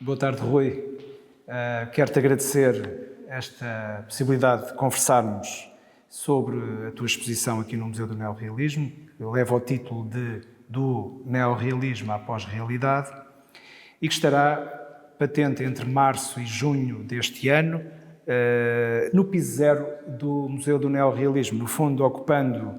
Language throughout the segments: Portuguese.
Boa tarde, Rui. Quero-te agradecer esta possibilidade de conversarmos sobre a tua exposição aqui no Museu do Neorrealismo, que leva o título de Do Neorrealismo à Pós-Realidade e que estará patente entre março e junho deste ano no piso zero do Museu do Neorrealismo, no fundo ocupando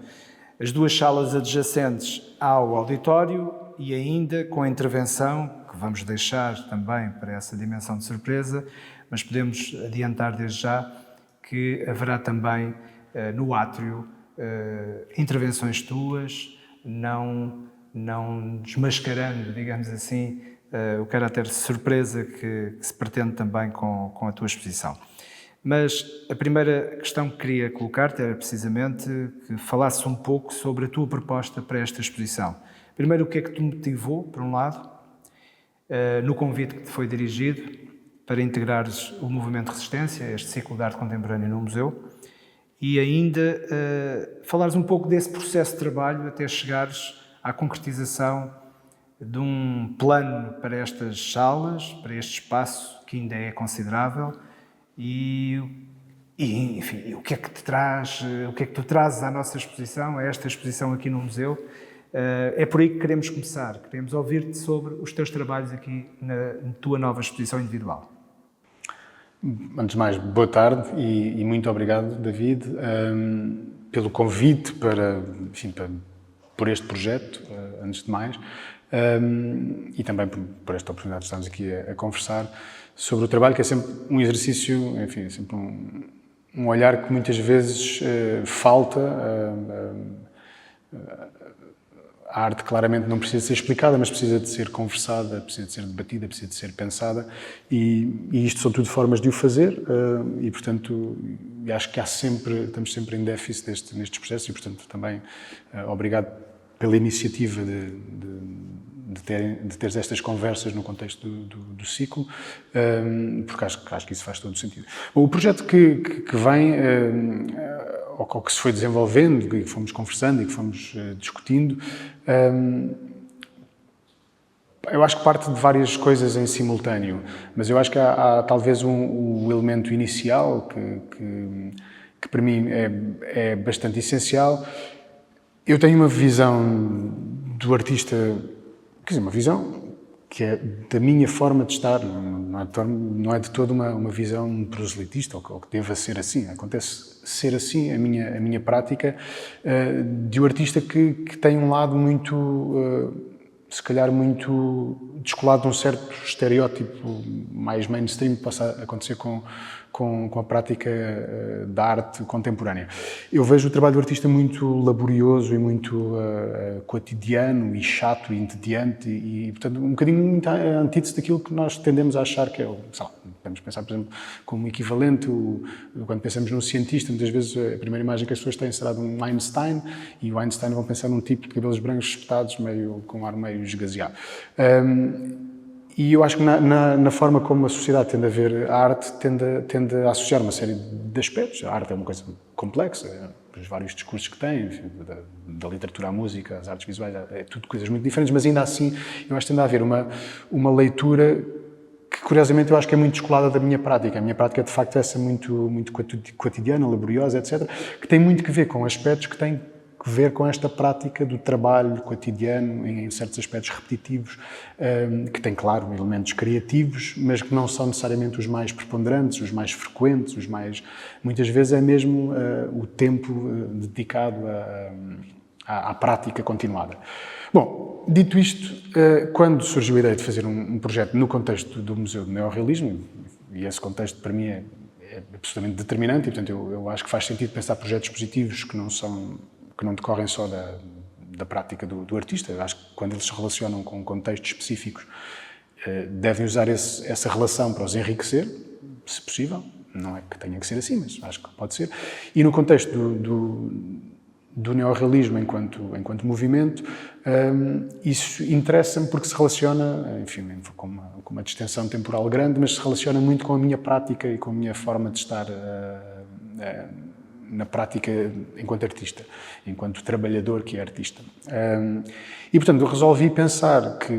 as duas salas adjacentes ao auditório e ainda com a intervenção, que vamos deixar também para essa dimensão de surpresa, mas podemos adiantar desde já que haverá também no átrio intervenções tuas, não desmascarando, digamos assim, o caráter de surpresa que se pretende também com a tua exposição. Mas a primeira questão que queria colocar-te era precisamente que falasses um pouco sobre a tua proposta para esta exposição. Primeiro, o que é que te motivou, por um lado, no convite que te foi dirigido para integrares o movimento de resistência, este ciclo de arte contemporânea no museu, e ainda falares um pouco desse processo de trabalho até chegares à concretização de um plano para estas salas, para este espaço que ainda é considerável, enfim, o que é que te traz, o que é que tu trazes à nossa exposição, a esta exposição aqui no museu. É por aí que queremos começar, queremos ouvir-te sobre os teus trabalhos aqui na tua nova exposição individual. Antes de mais, boa tarde e muito obrigado, David, pelo convite por este projeto, antes de mais, e também por esta oportunidade de estarmos aqui a conversar sobre o trabalho, que é sempre um exercício, enfim, é sempre um olhar que muitas vezes falta. A arte claramente não precisa ser explicada, mas precisa de ser conversada, precisa de ser debatida, precisa de ser pensada, e isto são tudo formas de o fazer, e portanto acho que estamos sempre em déficit nestes processos, e portanto também obrigado pela iniciativa de teres estas conversas no contexto do ciclo, porque acho que isso faz todo o sentido. Bom, o projeto que vem, ou que se foi desenvolvendo, que fomos conversando e que fomos discutindo, eu acho que parte de várias coisas em simultâneo, mas eu acho que há talvez um elemento inicial que para mim é bastante essencial. Eu tenho uma visão do artista, quer dizer, uma visão que é da minha forma de estar, não é de toda uma visão proselitista, ou que deva ser assim. Acontece ser assim a minha prática de um artista que tem um lado muito, se calhar muito descolado de um certo estereótipo mais mainstream que possa acontecer com a prática da arte contemporânea. Eu vejo o trabalho do artista muito laborioso e muito cotidiano e chato e entediante e, portanto, um bocadinho a antítese daquilo que nós tendemos a achar que é, sei lá, podemos pensar, por exemplo, como equivalente, quando pensamos num cientista, muitas vezes a primeira imagem que as pessoas têm será de um Einstein, e o Einstein vão pensar num tipo de cabelos brancos espetados, com um ar meio esgazeado. E eu acho que na forma como a sociedade tende a ver a arte, tende a associar uma série de aspectos. A arte é uma coisa complexa, os vários discursos que tem, enfim, da literatura à música, às artes visuais, é tudo coisas muito diferentes, mas ainda assim eu acho que tende a haver uma leitura que, curiosamente, eu acho que é muito descolada da minha prática. A minha prática, de facto, é essa muito cotidiana, laboriosa, etc., que tem muito que ver com aspectos que têm que ver com esta prática do trabalho cotidiano, em certos aspectos repetitivos, que tem, claro, elementos criativos, mas que não são necessariamente os mais preponderantes, os mais frequentes, muitas vezes é mesmo o tempo dedicado à prática continuada. Bom, dito isto, quando surgiu a ideia de fazer um projeto no contexto do Museu do Neorrealismo, e esse contexto para mim é absolutamente determinante, e portanto eu acho que faz sentido pensar projetos positivos que não decorrem só da prática do artista. Eu acho que quando eles se relacionam com contextos específicos, devem usar essa relação para os enriquecer, se possível. Não é que tenha que ser assim, mas acho que pode ser. E no contexto do neorrealismo enquanto movimento, isso interessa-me porque se relaciona, enfim, com uma distensão temporal grande, mas se relaciona muito com a minha prática e com a minha forma de estar na prática enquanto artista, enquanto trabalhador que é artista. E, portanto, eu resolvi pensar que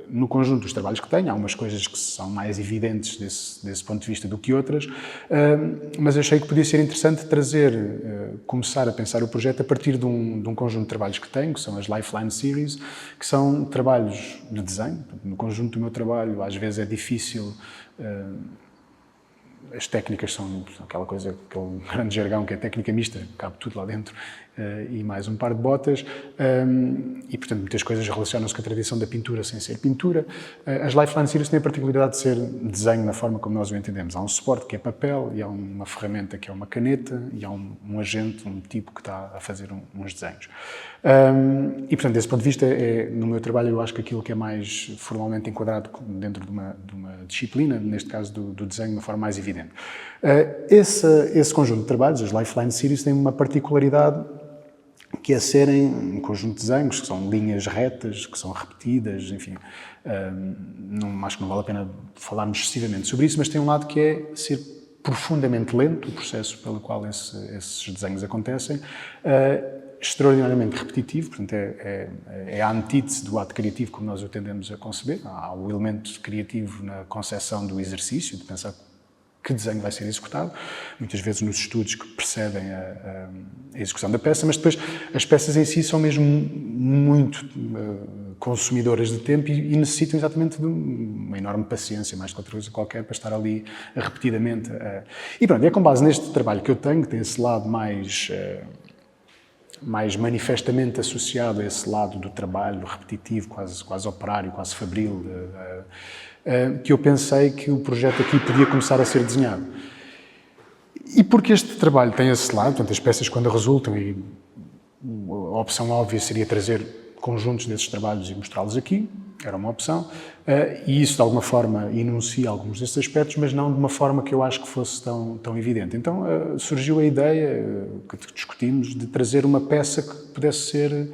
no conjunto dos trabalhos que tenho, há umas coisas que são mais evidentes desse ponto de vista do que outras, mas achei que podia ser interessante começar a pensar o projeto a partir de um conjunto de trabalhos que tenho, que são as Lifeline Series, que são trabalhos de desenho. No conjunto do meu trabalho, às vezes é difícil. As técnicas são aquele grande jargão que é técnica mista, cabe tudo lá dentro, e mais um par de botas, e portanto muitas coisas relacionam-se com a tradição da pintura sem ser pintura. As Lifeline Series têm a particularidade de ser desenho na forma como nós o entendemos. Há um suporte que é papel, e há uma ferramenta que é uma caneta, e há um agente, um tipo que está a fazer uns desenhos. E portanto, desse ponto de vista, no meu trabalho eu acho que aquilo que é mais formalmente enquadrado dentro de uma disciplina, neste caso do desenho, de uma forma mais evidente. Esse conjunto de trabalhos, as Lifeline Series, tem uma particularidade que é serem um conjunto de desenhos que são linhas retas, que são repetidas, enfim. Acho que não vale a pena falarmos excessivamente sobre isso, mas tem um lado que é ser profundamente lento, o processo pelo qual esses desenhos acontecem, extraordinariamente repetitivo, portanto é a antítese do ato criativo como nós o tendemos a conceber. Há o elemento criativo na concepção do exercício, de pensar que desenho vai ser executado, muitas vezes nos estudos que precedem a execução da peça, mas depois as peças em si são mesmo muito consumidoras de tempo e necessitam exatamente de uma enorme paciência, mais que outra coisa qualquer, para estar ali repetidamente. E pronto, é com base neste trabalho que eu tenho, que tem esse lado mais manifestamente associado a esse lado do trabalho repetitivo, quase operário, quase fabril, que eu pensei que o projeto aqui podia começar a ser desenhado. E porque este trabalho tem esse lado, portanto, as peças quando resultam, e a opção óbvia seria trazer conjuntos desses trabalhos e mostrá-los aqui, era uma opção, e isso de alguma forma enuncia alguns desses aspectos, mas não de uma forma que eu acho que fosse tão evidente. Então surgiu a ideia, que discutimos, de trazer uma peça que pudesse ser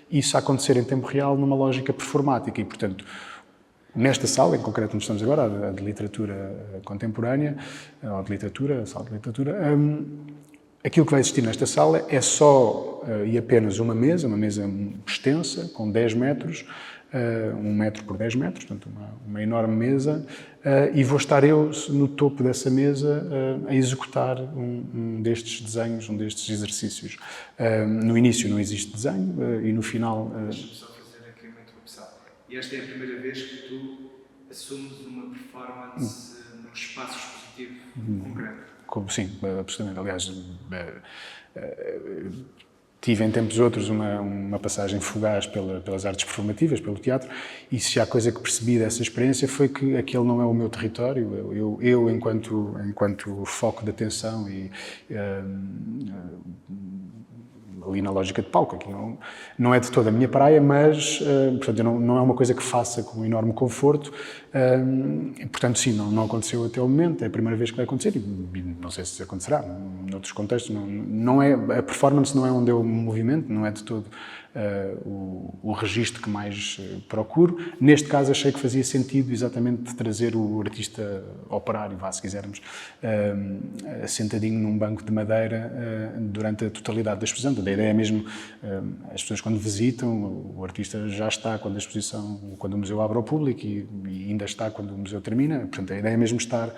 isso a acontecer em tempo real numa lógica performática e, portanto, nesta sala, em concreto onde estamos agora, a de literatura contemporânea, ou de literatura, a sala de literatura, aquilo que vai existir nesta sala é só e apenas uma mesa extensa, com 10 metros, 1 metro por 10 metros, portanto uma enorme mesa, e vou estar eu no topo dessa mesa a executar um destes desenhos, um destes exercícios. No início não existe desenho e no final... Deixa-me só fazer aqui uma interrupção. E esta é a primeira vez que tu assumes uma performance num espaço expositivo concreto? Sim, absolutamente. Aliás, tive em tempos outros uma passagem fugaz pelas artes performativas, pelo teatro, e se há coisa que percebi dessa experiência foi que aquele não é o meu território. Eu enquanto foco de atenção e ali na lógica de palco, aqui não é de toda a minha praia, mas portanto, não é uma coisa que faça com enorme conforto, portanto sim, não aconteceu até o momento, é a primeira vez que vai acontecer e não sei se acontecerá, noutros contextos, não é, a performance não é onde eu me movimento, não é de todo o registro que mais procuro. Neste caso achei que fazia sentido exatamente trazer o artista operário, se quisermos, sentadinho num banco de madeira durante a totalidade da exposição. A ideia é mesmo, as pessoas quando visitam, o artista já está quando o museu abre ao público e ainda está quando o museu termina. Portanto, a ideia é mesmo estar...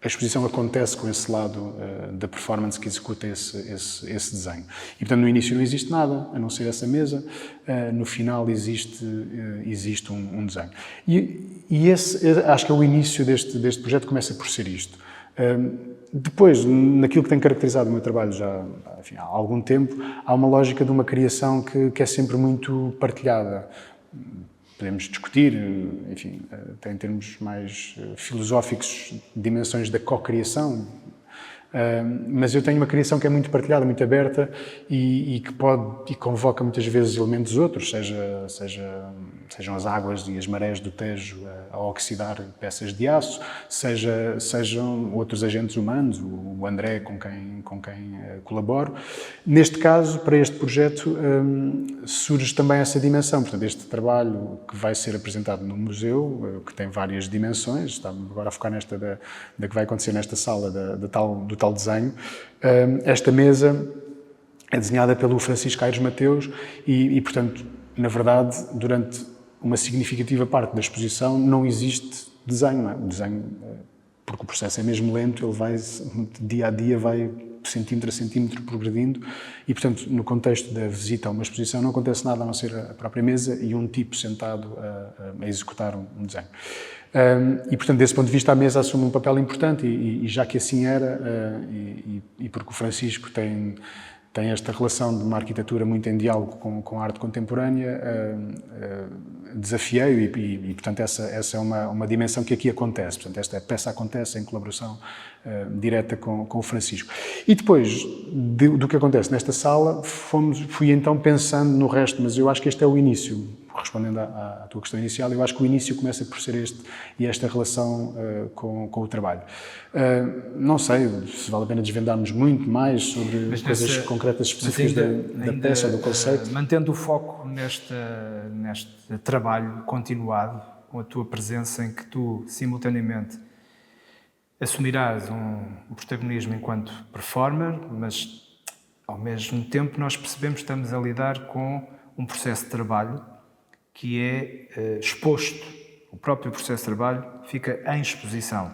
A exposição acontece com esse lado da performance que executa esse desenho. E, portanto, no início não existe nada, a não ser essa mesa. No final existe um desenho. E esse, acho que é o início deste projeto, começa por ser isto. Depois, naquilo que tem caracterizado o meu trabalho já enfim, há algum tempo, há uma lógica de uma criação que é sempre muito partilhada. Podemos discutir, enfim, até em termos mais filosóficos, dimensões da co-criação, mas eu tenho uma criação que é muito partilhada, muito aberta e que convoca muitas vezes elementos outros, sejam as águas e as marés do Tejo a oxidar peças de aço, sejam outros agentes humanos, o André com quem colaboro. Neste caso, para este projeto, surge também essa dimensão. Portanto, este trabalho que vai ser apresentado no museu, que tem várias dimensões, está agora a focar nesta da que vai acontecer nesta sala do tal desenho. Esta mesa é desenhada pelo Francisco Aires Mateus e, portanto, na verdade, durante uma significativa parte da exposição não existe desenho, não é? O desenho, porque o processo é mesmo lento, ele vai, dia a dia, vai centímetro a centímetro progredindo e, portanto, no contexto da visita a uma exposição não acontece nada a não ser a própria mesa e um tipo sentado a executar um desenho. E, portanto, desse ponto de vista, a mesa assume um papel importante e já que assim era, e porque o Francisco tem esta relação de uma arquitetura muito em diálogo com a arte contemporânea, desafiei-o e, portanto, essa é uma dimensão que aqui acontece. Portanto, esta peça acontece em colaboração direta com o Francisco. E depois do que acontece nesta sala, fui então pensando no resto, mas eu acho que este é o início. Respondendo à tua questão inicial, eu acho que o início começa por ser esta relação com o trabalho. Não sei se vale a pena desvendarmos muito mais sobre coisas concretas específicas da peça, do conceito. Mantendo o foco neste trabalho continuado, com a tua presença em que tu, simultaneamente, assumirás um protagonismo enquanto performer, mas, ao mesmo tempo, nós percebemos que estamos a lidar com um processo de trabalho que é exposto, o próprio processo de trabalho fica em exposição.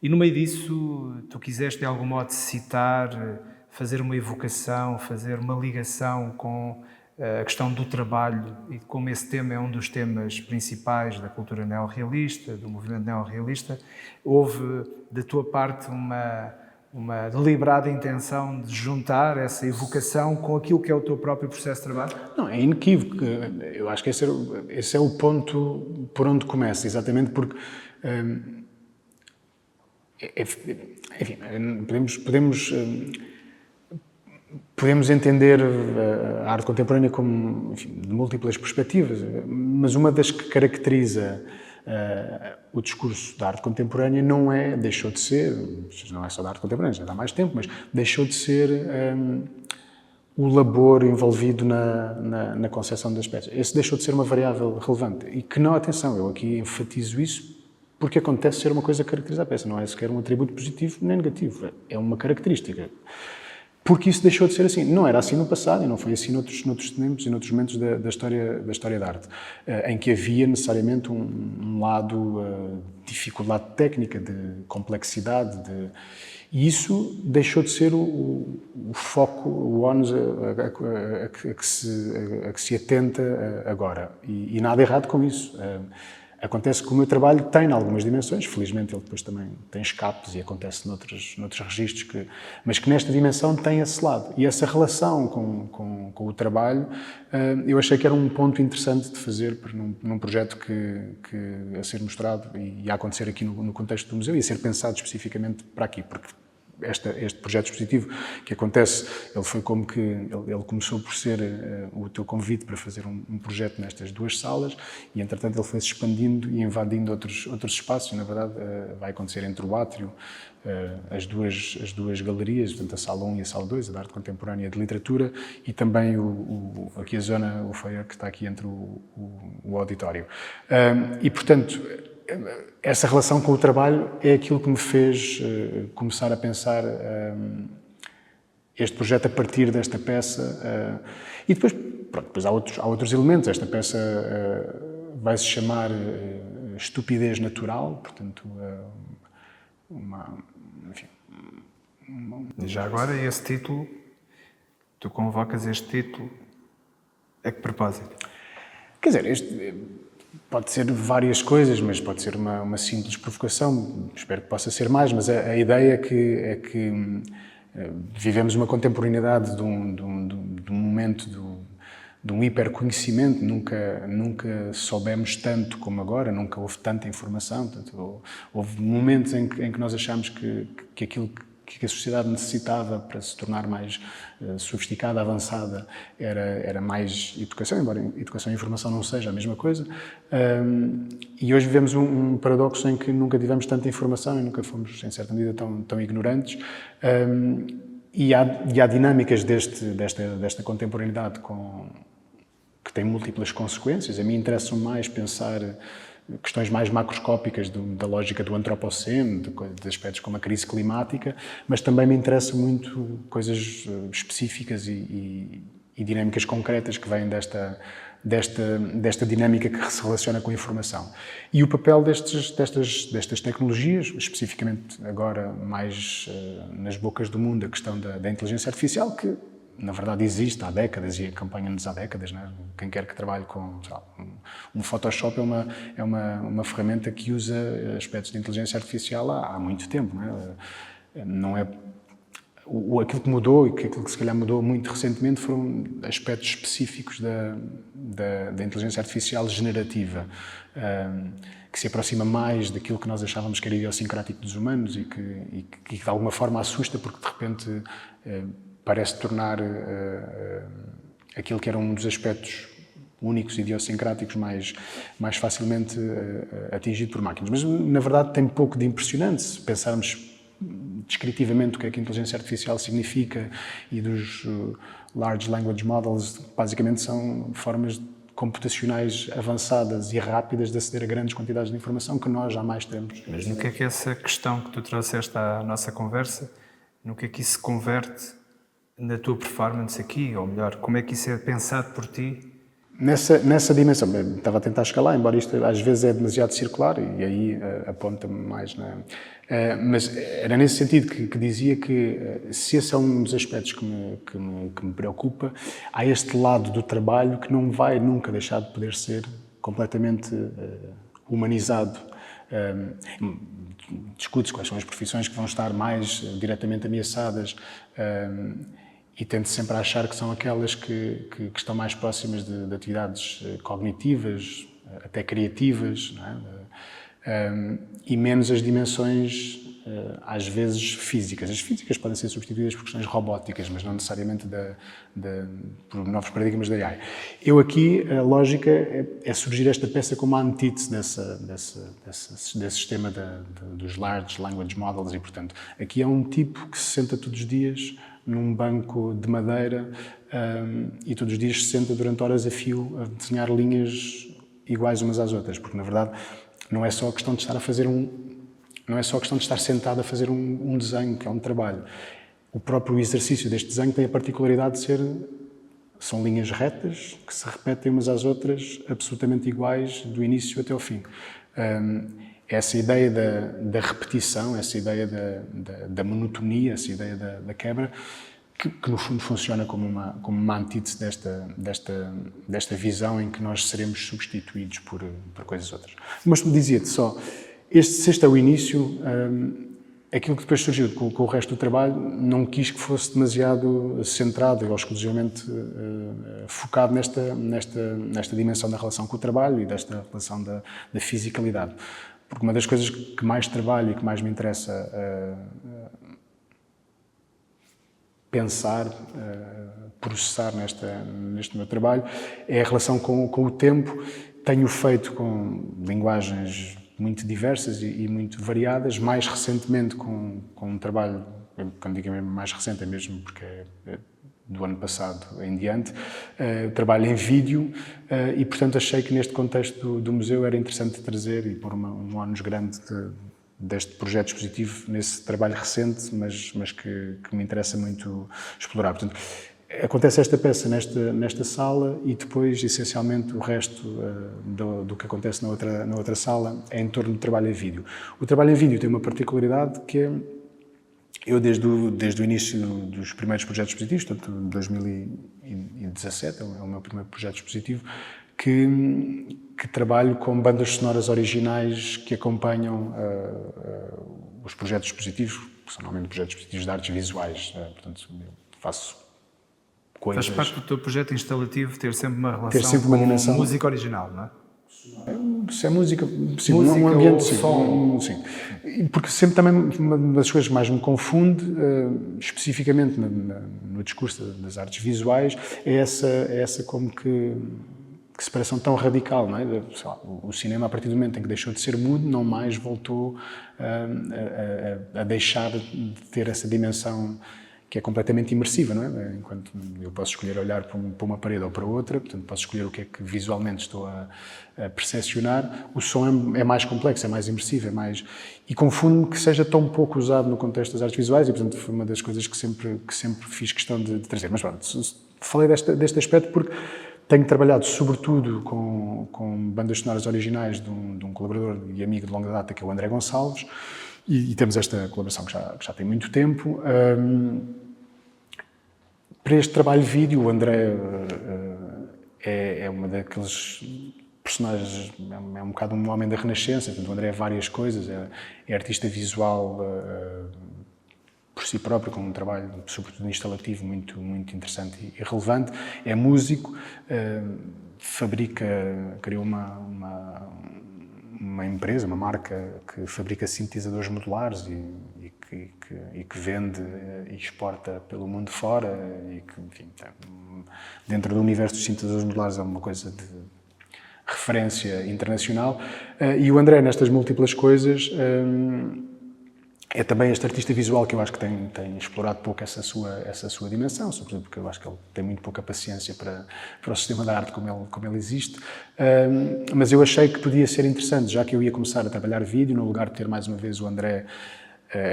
E no meio disso, tu quiseste de algum modo citar, fazer uma evocação, fazer uma ligação com a questão do trabalho e como esse tema é um dos temas principais da cultura neorrealista, do movimento neorrealista, houve da tua parte uma deliberada intenção de juntar essa evocação com aquilo que é o teu próprio processo de trabalho? Não, é inequívoco. Eu acho que esse é o ponto por onde começa, exatamente porque, enfim, podemos entender a arte contemporânea como, enfim, de múltiplas perspectivas, mas uma das que caracteriza o discurso da arte contemporânea deixou de ser, não é só da arte contemporânea, já dá mais tempo, mas deixou de ser o labor envolvido na concepção das peças. Esse deixou de ser uma variável relevante. E que não, atenção, eu aqui enfatizo isso porque acontece ser uma coisa que caracteriza a peça, não é sequer um atributo positivo nem negativo, é uma característica. Porque isso deixou de ser assim. Não era assim no passado e não foi assim noutros tempos e noutros momentos da história da arte, em que havia necessariamente um lado de dificuldade técnica, de complexidade, e isso deixou de ser o foco, o ónus a que se atenta agora. E nada errado com isso. Acontece que o meu trabalho tem algumas dimensões, felizmente ele depois também tem escapes e acontece noutros registros, mas que nesta dimensão tem esse lado. E essa relação com o trabalho, eu achei que era um ponto interessante de fazer num projeto que a ser mostrado e a acontecer aqui no contexto do museu e a ser pensado especificamente para aqui, porque este projeto expositivo que acontece, ele foi como que, ele começou por ser o teu convite para fazer um projeto nestas duas salas e, entretanto, ele foi-se expandindo e invadindo outros espaços e, na verdade, vai acontecer entre o átrio, as duas galerias, portanto, a Sala 1 e a Sala 2, a da Arte Contemporânea e de Literatura, e também aqui a zona, o foyer que está aqui entre o auditório. E, portanto, essa relação com o trabalho é aquilo que me fez começar a pensar este projeto a partir desta peça. E depois, pronto, depois há outros elementos. Esta peça vai-se chamar Estupidez Natural, portanto, enfim... E já agora, esse título, tu convocas este título a que propósito? Quer dizer, pode ser várias coisas, mas pode ser uma simples provocação, espero que possa ser mais, mas a ideia é que vivemos uma contemporaneidade de um momento de um hiperconhecimento, nunca soubemos tanto como agora, nunca houve tanta informação, portanto, houve momentos em que nós achamos que aquilo que a sociedade necessitava para se tornar mais sofisticada, avançada, era mais educação, embora educação e informação não seja a mesma coisa. E hoje vivemos um paradoxo em que nunca tivemos tanta informação e nunca fomos, em certa medida, tão ignorantes. E há dinâmicas desta contemporaneidade que têm múltiplas consequências. A mim interessa mais pensar questões mais macroscópicas da lógica do antropoceno, de aspectos como a crise climática, mas também me interessa muito coisas específicas e dinâmicas concretas que vêm desta dinâmica que se relaciona com a informação. E o papel destas tecnologias, especificamente agora mais nas bocas do mundo, a questão da inteligência artificial, que na verdade existe há décadas e acompanha-nos há décadas, não é? Quem quer que trabalhe com um Photoshop é uma ferramenta que usa aspectos de inteligência artificial há muito tempo, não é? Não é aquilo que mudou e aquilo que se calhar mudou muito recentemente foram aspectos específicos da inteligência artificial generativa, que se aproxima mais daquilo que nós achávamos que era idiosincrático dos humanos e que de alguma forma assusta porque de repente parece tornar aquilo que era um dos aspectos únicos e idiosincráticos mais facilmente atingido por máquinas. Mas, na verdade, tem pouco de impressionante se pensarmos descritivamente o que é que a inteligência artificial significa e dos Large Language Models, basicamente são formas computacionais avançadas e rápidas de aceder a grandes quantidades de informação que nós jamais temos. Mas no que é que essa questão que tu trouxeste à nossa conversa, no que é que isso se converte na tua performance aqui? Ou melhor, como é que isso é pensado por ti? Nessa dimensão, estava a tentar escalar, embora isto às vezes é demasiado circular e aí aponta-me mais mas era nesse sentido que dizia que se esse é um dos aspectos que me preocupa, há este lado do trabalho que não vai nunca deixar de poder ser completamente humanizado. Discute-se quais são as profissões que vão estar mais diretamente ameaçadas e tento sempre a achar que são aquelas que estão mais próximas de atividades cognitivas, até criativas, não é? E menos as dimensões, às vezes, físicas. As físicas podem ser substituídas por questões robóticas, mas não necessariamente por novos paradigmas da AI. Eu aqui, a lógica é surgir esta peça como a antítese desse sistema dos Large Language Models e, portanto, aqui é um tipo que se senta todos os dias num banco de madeira e todos os dias se senta durante horas a fio a desenhar linhas iguais umas às outras, porque na verdade não é só a questão de estar a fazer não é só a questão de estar sentado a fazer um desenho, que é um trabalho. O próprio exercício deste desenho tem a particularidade de são linhas retas que se repetem umas às outras, absolutamente iguais do início até ao fim. Essa ideia da repetição, essa ideia da monotonia, essa ideia da quebra, que no fundo funciona como uma antítese desta visão em que nós seremos substituídos por coisas outras. Mas dizia-te só, se este é o início, aquilo que depois surgiu com o resto do trabalho, não quis que fosse demasiado centrado ou exclusivamente focado nesta dimensão da relação com o trabalho e desta relação da fisicalidade. Porque uma das coisas que mais trabalho e que mais me interessa pensar, processar neste meu trabalho é a relação com o tempo. Tenho feito com linguagens muito diversas e muito variadas, mais recentemente com um trabalho, quando digo mesmo mais recente, é mesmo porque é do ano passado em diante, trabalho em vídeo e, portanto, achei que neste contexto do museu era interessante trazer e pôr um ónus grande deste projeto expositivo nesse trabalho recente, mas que me interessa muito explorar. Portanto, acontece esta peça nesta sala e depois, essencialmente, o resto do que acontece na outra sala é em torno do trabalho em vídeo. O trabalho em vídeo tem uma particularidade que é eu, desde o início dos primeiros projetos expositivos, portanto, 2017 é o meu primeiro projeto expositivo, que trabalho com bandas sonoras originais que acompanham os projetos expositivos, que são normalmente projetos expositivos de artes visuais. Portanto, eu faço coisas... Faz parte do teu projeto instalativo ter sempre uma relação com música original, não é? Se é música, sim, um ambiente, sim, sim. Porque sempre também uma das coisas que mais me confunde, especificamente no discurso das artes visuais, é essa como que separação tão radical, não é? Sei lá, o cinema, a partir do momento em que deixou de ser mudo, não mais voltou a deixar de ter essa dimensão que é completamente imersiva, não é? Enquanto eu posso escolher olhar para uma parede ou para outra, portanto posso escolher o que é que visualmente estou a percepcionar, o som é mais complexo, é mais imersivo, e confundo-me que seja tão pouco usado no contexto das artes visuais, e portanto foi uma das coisas que sempre fiz questão de trazer. Mas pronto, falei deste aspecto porque tenho trabalhado sobretudo com bandas sonoras originais de um colaborador e amigo de longa data, que é o André Gonçalves, e temos esta colaboração que já tem muito tempo. Para este trabalho de vídeo, o André é uma daqueles personagens, é um bocado um homem da Renascença, portanto, o André é várias coisas, é artista visual por si próprio, com um trabalho, sobretudo instalativo, muito interessante e relevante, é músico, criou uma empresa, uma marca que fabrica sintetizadores modulares e que vende e exporta pelo mundo fora e que, enfim, dentro do universo dos sintetizadores modulares é uma coisa de referência internacional. E o André, nestas múltiplas coisas, é também este artista visual que eu acho que tem explorado pouco essa sua dimensão, sobretudo porque eu acho que ele tem muito pouca paciência para o sistema da arte como ele existe. Mas eu achei que podia ser interessante, já que eu ia começar a trabalhar vídeo, no lugar de ter mais uma vez o André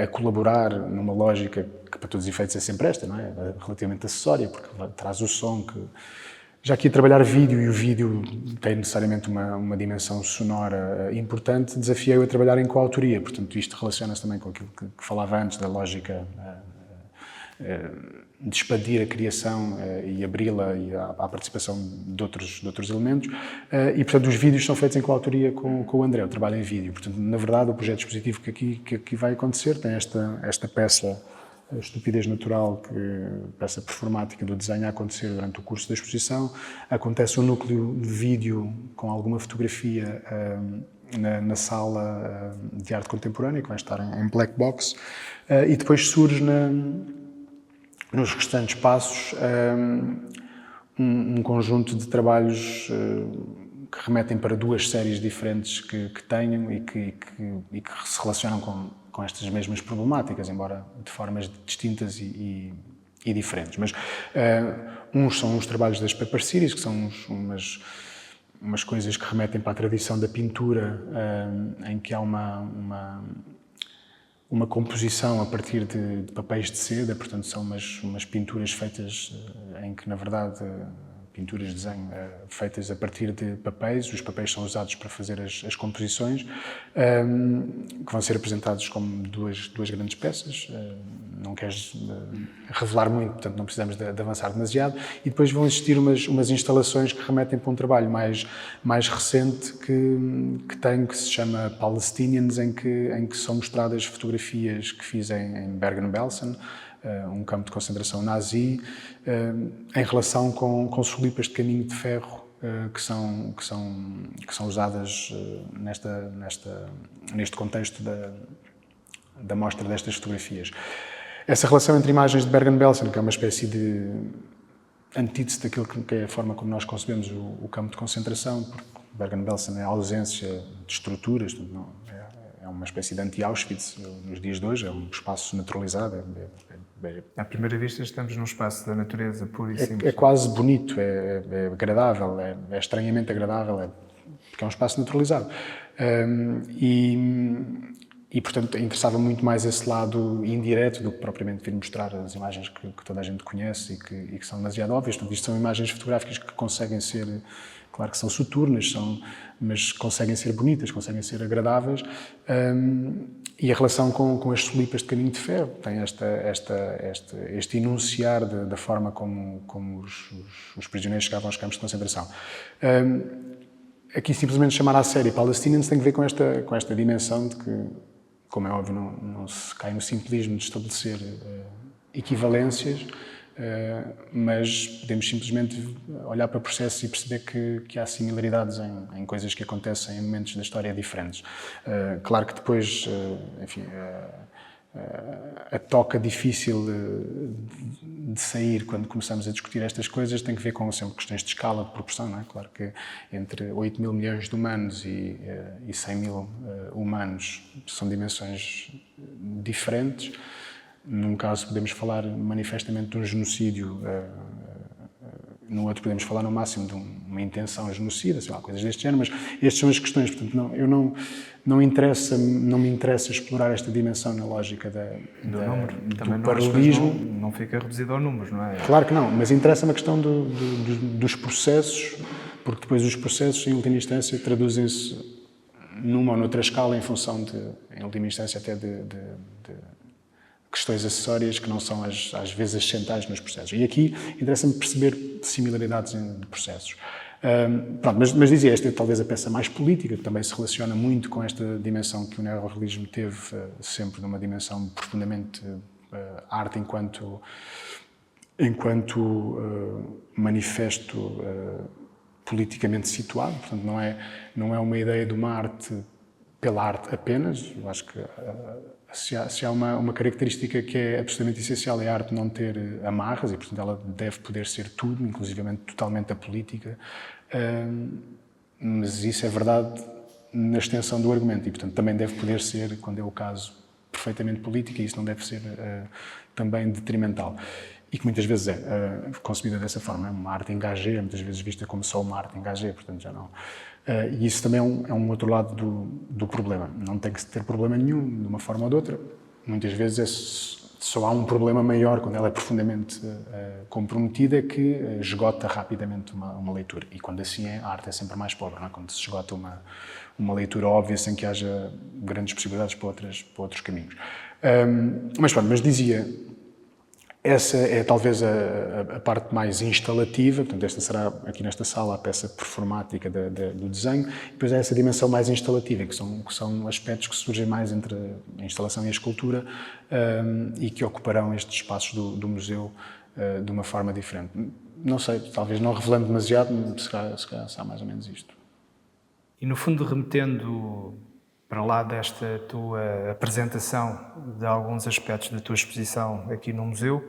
a colaborar numa lógica que para todos os efeitos é sempre esta, não é? Relativamente acessória, porque traz o som que... Já que ia trabalhar vídeo e o vídeo tem necessariamente uma dimensão sonora importante, desafiei-o a trabalhar em coautoria. Portanto, isto relaciona-se também com aquilo que falava antes, da lógica de expandir a criação e abri-la à participação de outros elementos. E, portanto, os vídeos são feitos em coautoria com o André, o trabalho em vídeo. Portanto, na verdade, o projeto expositivo que aqui vai acontecer tem esta peça, a Estupidez Natural, peça performática do desenho a acontecer durante o curso da exposição. Acontece um núcleo de vídeo com alguma fotografia na sala de arte contemporânea, que vai estar em black box, e depois surge nos restantes passos um conjunto de trabalhos que remetem para duas séries diferentes que tenho e que se relacionam com estas mesmas problemáticas, embora de formas distintas e diferentes. Mas uns são os trabalhos das Paper Series, que são umas coisas que remetem para a tradição da pintura, em que há uma composição a partir de papéis de seda, portanto são umas pinturas feitas em que, na verdade, pinturas de desenho feitas a partir de papéis. Os papéis são usados para fazer as composições, que vão ser apresentados como duas grandes peças. Não queres revelar muito, portanto não precisamos de avançar demasiado. E depois vão existir umas instalações que remetem para um trabalho mais recente que tenho, que se chama Palestinians, em que são mostradas fotografias que fiz em Bergen-Belsen, um campo de concentração nazi, em relação com solipas de caminho de ferro que são usadas neste contexto da mostra destas fotografias. Essa relação entre imagens de Bergen-Belsen, que é uma espécie de antítese daquilo que é a forma como nós concebemos o campo de concentração, porque Bergen-Belsen é a ausência de estruturas, é uma espécie de anti-Auschwitz nos dias de hoje, é um espaço naturalizado. À primeira vista estamos num espaço da natureza pura e simples. É quase bonito, é agradável, é estranhamente agradável, porque é um espaço naturalizado. E, portanto, interessava muito mais esse lado indireto do que propriamente vir mostrar as imagens que toda a gente conhece e que são demasiado óbvias. Portanto, isto são imagens fotográficas que conseguem ser, claro que são soturnas, mas conseguem ser bonitas, conseguem ser agradáveis. E a relação com as solipas de caminho de ferro tem este enunciar da forma como os prisioneiros chegavam aos campos de concentração. Aqui simplesmente chamar à série Palestinians tem a ver com esta dimensão de que, como é óbvio, não se cai no simplismo de estabelecer equivalências, mas podemos simplesmente olhar para processos e perceber que há similaridades em coisas que acontecem em momentos da história diferentes. Claro que depois, enfim, a toca difícil de sair quando começamos a discutir estas coisas tem que ver com sempre questões de escala, de proporção, não é? Claro que entre 8 mil milhões de humanos e 100 mil humanos são dimensões diferentes, Num caso podemos falar manifestamente de um genocídio, no outro podemos falar no máximo de uma intenção genocida, sei lá, coisas deste género, mas estas são as questões. Portanto, não me interessa explorar esta dimensão na lógica do paralelismo. Não fica reduzido aos números, não é? Claro que não, mas interessa-me a questão dos processos, porque depois os processos, em última instância, traduzem-se numa ou noutra escala em função em última instância, até de questões acessórias que não são, às vezes, as centrais nos processos. E aqui interessa-me perceber similaridades de processos. Pronto, mas dizia, esta é talvez a peça mais política, que também se relaciona muito com esta dimensão que o neorrealismo teve, sempre numa dimensão profundamente arte enquanto manifesto politicamente situado. Portanto, não é uma ideia de uma arte pela arte apenas. Eu acho que se há uma característica que é absolutamente essencial, é a arte não ter amarras e, portanto, ela deve poder ser tudo, inclusivamente totalmente apolítica. Mas isso é verdade na extensão do argumento e, portanto, também deve poder ser, quando é o caso, perfeitamente política, e isso não deve ser também detrimental. E que muitas vezes é concebida dessa forma, é uma arte engagée, muitas vezes vista como só uma arte engagée, portanto já não. E isso também é um outro lado do problema. Não tem que ter problema nenhum, de uma forma ou de outra. Muitas vezes só há um problema maior quando ela é profundamente comprometida, que esgota rapidamente uma leitura. E quando assim é, a arte é sempre mais pobre, não é? Quando se esgota uma leitura óbvia sem que haja grandes possibilidades para outros caminhos. Mas dizia, essa é talvez a parte mais instalativa, portanto esta será aqui nesta sala a peça performática do desenho, e depois há essa dimensão mais instalativa, que são aspectos que surgem mais entre a instalação e a escultura e que ocuparão estes espaços do museu de uma forma diferente. Não sei, talvez não revelando demasiado, se calhar será mais ou menos isto. E no fundo, remetendo para lá desta tua apresentação de alguns aspectos da tua exposição aqui no museu,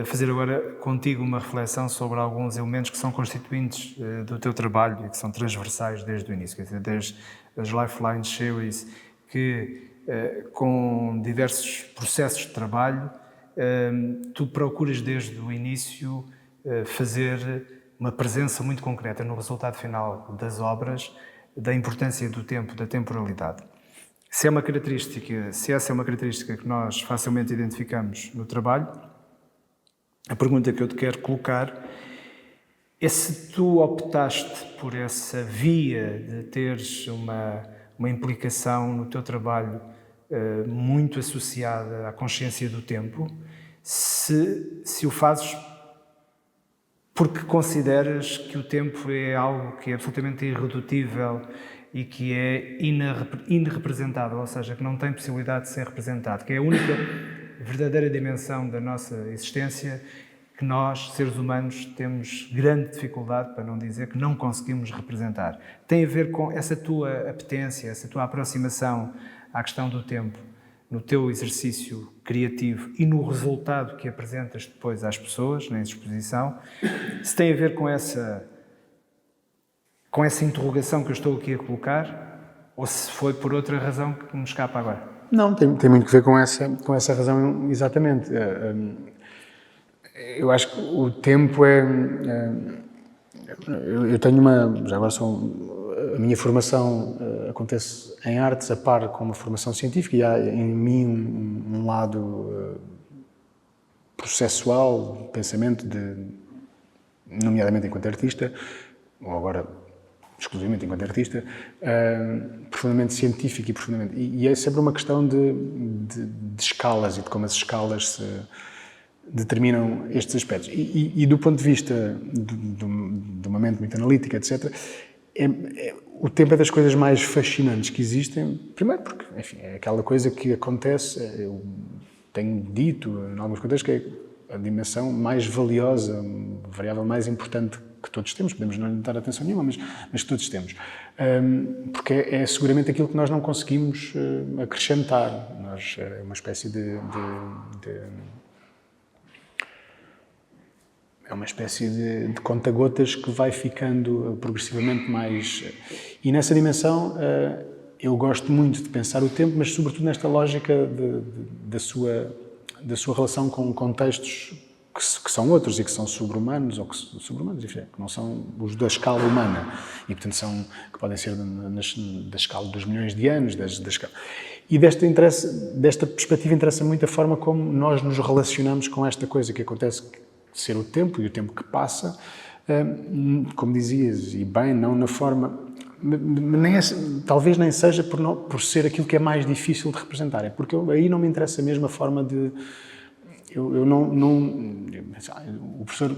fazer agora contigo uma reflexão sobre alguns elementos que são constituintes do teu trabalho e que são transversais desde o início, quer dizer, desde as Lifeline Series, que com diversos processos de trabalho, tu procuras desde o início fazer uma presença muito concreta no resultado final das obras, da importância do tempo, da temporalidade. Se essa é uma característica que nós facilmente identificamos no trabalho, a pergunta que eu te quero colocar é se tu optaste por essa via de teres uma implicação no teu trabalho muito associada à consciência do tempo, se o fazes porque consideras que o tempo é algo que é absolutamente irredutível e que é inrepresentável, ou seja, que não tem possibilidade de ser representado, que é a única verdadeira dimensão da nossa existência que nós, seres humanos, temos grande dificuldade, para não dizer que não conseguimos representar. Tem a ver com essa tua apetência, essa tua aproximação à questão do tempo, no teu exercício criativo e no resultado que apresentas depois às pessoas, na exposição, se tem a ver com essa interrogação que eu estou aqui a colocar, ou se foi por outra razão que me escapa agora. Não, tem muito a ver com essa razão, exatamente. Eu acho que o tempo eu tenho já agora a minha formação acontece em artes a par com uma formação científica, e há em mim um lado processual, de pensamento, nomeadamente enquanto artista, ou agora exclusivamente enquanto artista, profundamente científico e profundamente... E é sempre uma questão de escalas e de como as escalas se determinam estes aspectos. E do ponto de vista de uma mente muito analítica, etc., o tempo é das coisas mais fascinantes que existem. Primeiro porque, enfim, é aquela coisa que acontece, eu tenho dito em alguns contextos, que é a dimensão mais valiosa, a variável mais importante que todos temos, podemos não lhe dar atenção nenhuma, mas que todos temos. Porque é seguramente aquilo que nós não conseguimos acrescentar. É uma espécie é uma espécie de conta-gotas que vai ficando progressivamente mais... E nessa dimensão eu gosto muito de pensar o tempo, mas sobretudo nesta lógica da sua da sua relação com contextos que são outros e que são sobre-humanos, ou sobre-humanos, enfim, que não são os da escala humana, e portanto que podem ser da escala dos milhões de anos, da escala. E desta perspectiva interessa muito a forma como nós nos relacionamos com esta coisa que acontece, ser o tempo e o tempo que passa, como dizias, e bem, não na forma... talvez nem seja por ser aquilo que é mais difícil de representar, é porque aí não me interessa mesmo a forma de... o professor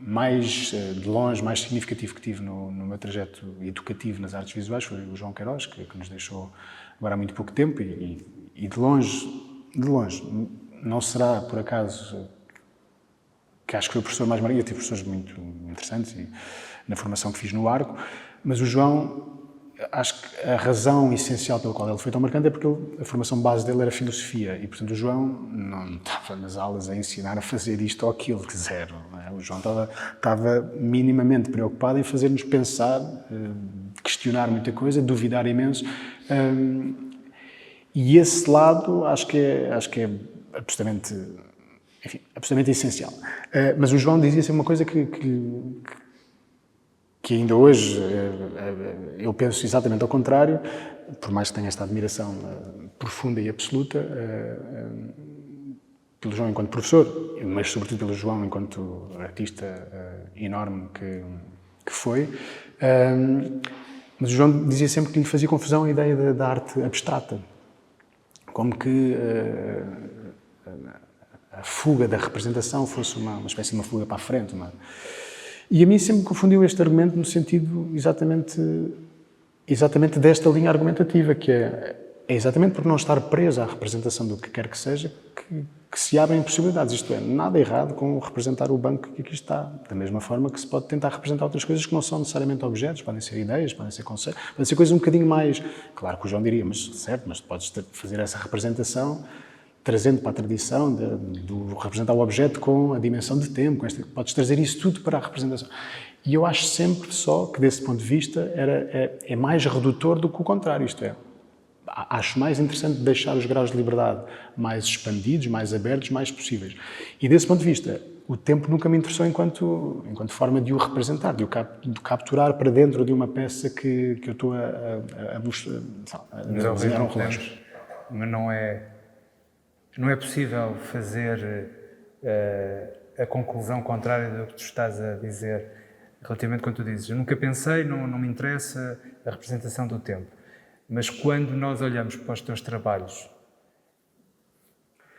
mais de longe, mais significativo que tive no meu trajeto educativo nas artes visuais foi o João Queiroz, que nos deixou agora há muito pouco tempo, e de longe, não será por acaso que acho que foi o professor mais marcante. Eu tive professores muito interessantes na formação que fiz no Arco, mas o João, acho que a razão essencial pela qual ele foi tão marcante é porque a formação base dele era filosofia, e portanto o João não estava nas aulas a ensinar a fazer isto ou aquilo, que zero. Não é? O João estava minimamente preocupado em fazer-nos pensar, questionar muita coisa, duvidar imenso, e esse lado acho que é absolutamente, enfim, absolutamente essencial. Mas o João dizia sempre uma coisa que ainda hoje eu penso exatamente ao contrário, por mais que tenha esta admiração profunda e absoluta pelo João enquanto professor, mas sobretudo pelo João enquanto artista enorme que foi. Mas o João dizia sempre que lhe fazia confusão a ideia da arte abstrata, como que a fuga da representação fosse uma espécie de uma fuga para a frente. E a mim sempre me confundiu este argumento no sentido exatamente desta linha argumentativa, que é exatamente por não estar preso à representação do que quer que seja que se abrem possibilidades. Isto é, nada errado com representar o banco que aqui está. Da mesma forma que se pode tentar representar outras coisas que não são necessariamente objetos, podem ser ideias, podem ser conceitos, podem ser coisas um bocadinho mais... Claro que o João diria, mas certo, mas podes fazer essa representação trazendo para a tradição do representar o objeto com a dimensão de tempo, podes trazer isso tudo para a representação. E eu acho sempre só que, desse ponto de vista, é mais redutor do que o contrário, isto é, acho mais interessante deixar os graus de liberdade mais expandidos, mais abertos, mais possíveis. E desse ponto de vista, o tempo nunca me interessou enquanto forma de o representar, de o capturar para dentro de uma peça que eu estou a desenhar um relógio. Mas não é possível fazer a conclusão contrária do que tu estás a dizer relativamente quando tu dizes. Eu nunca pensei, não me interessa a representação do tempo. Mas quando nós olhamos para os teus trabalhos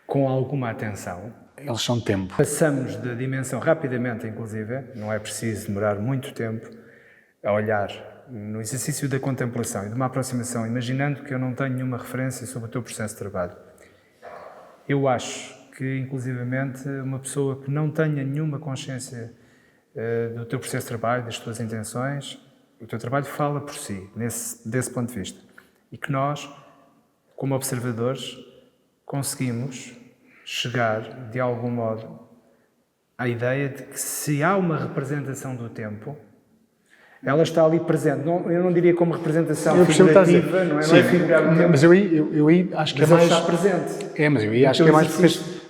com alguma atenção... Eles são tempo. Passamos da dimensão rapidamente, inclusive, não é preciso demorar muito tempo a olhar no exercício da contemplação e de uma aproximação, imaginando que eu não tenho nenhuma referência sobre o teu processo de trabalho. Eu acho que, inclusivamente, uma pessoa que não tenha nenhuma consciência do teu processo de trabalho, das tuas intenções, o teu trabalho fala por si, desse ponto de vista. E que nós, como observadores, conseguimos chegar, de algum modo, à ideia de que se há uma representação do tempo, ela está ali presente. Eu não diria como representação figurativa, não é figurar o tempo. Mas eu aí acho que é mais... está presente. Mas eu aí acho que é mais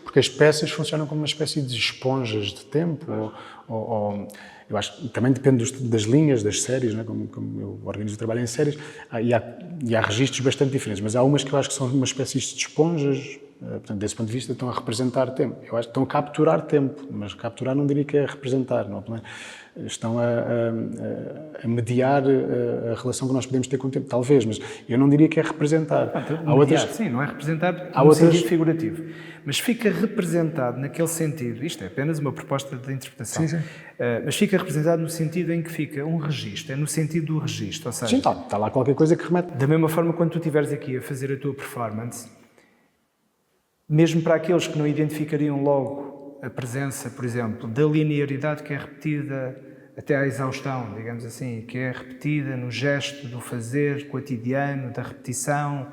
porque as peças funcionam como uma espécie de esponjas de tempo, eu acho que também depende das linhas, das séries, não é? Como eu organizo o trabalho em séries, e há registros bastante diferentes, mas há umas que eu acho que são uma espécie de esponjas, portanto, desse ponto de vista, estão a representar tempo. Eu acho que estão a capturar tempo, mas capturar não diria que é representar, não é? Estão a mediar a relação que nós podemos ter com o tempo, talvez, mas eu não diria que é representar. Sim, não é representado no sentido figurativo, mas fica representado naquele sentido, isto é apenas uma proposta de interpretação, sim. Mas fica representado no sentido em que fica um registro, é no sentido do registro, ou seja... Sim, está lá qualquer coisa que remete. Da mesma forma, quando tu estiveres aqui a fazer a tua performance, mesmo para aqueles que não identificariam logo a presença, por exemplo, da linearidade que é repetida até à exaustão, digamos assim, que é repetida no gesto do fazer cotidiano, da repetição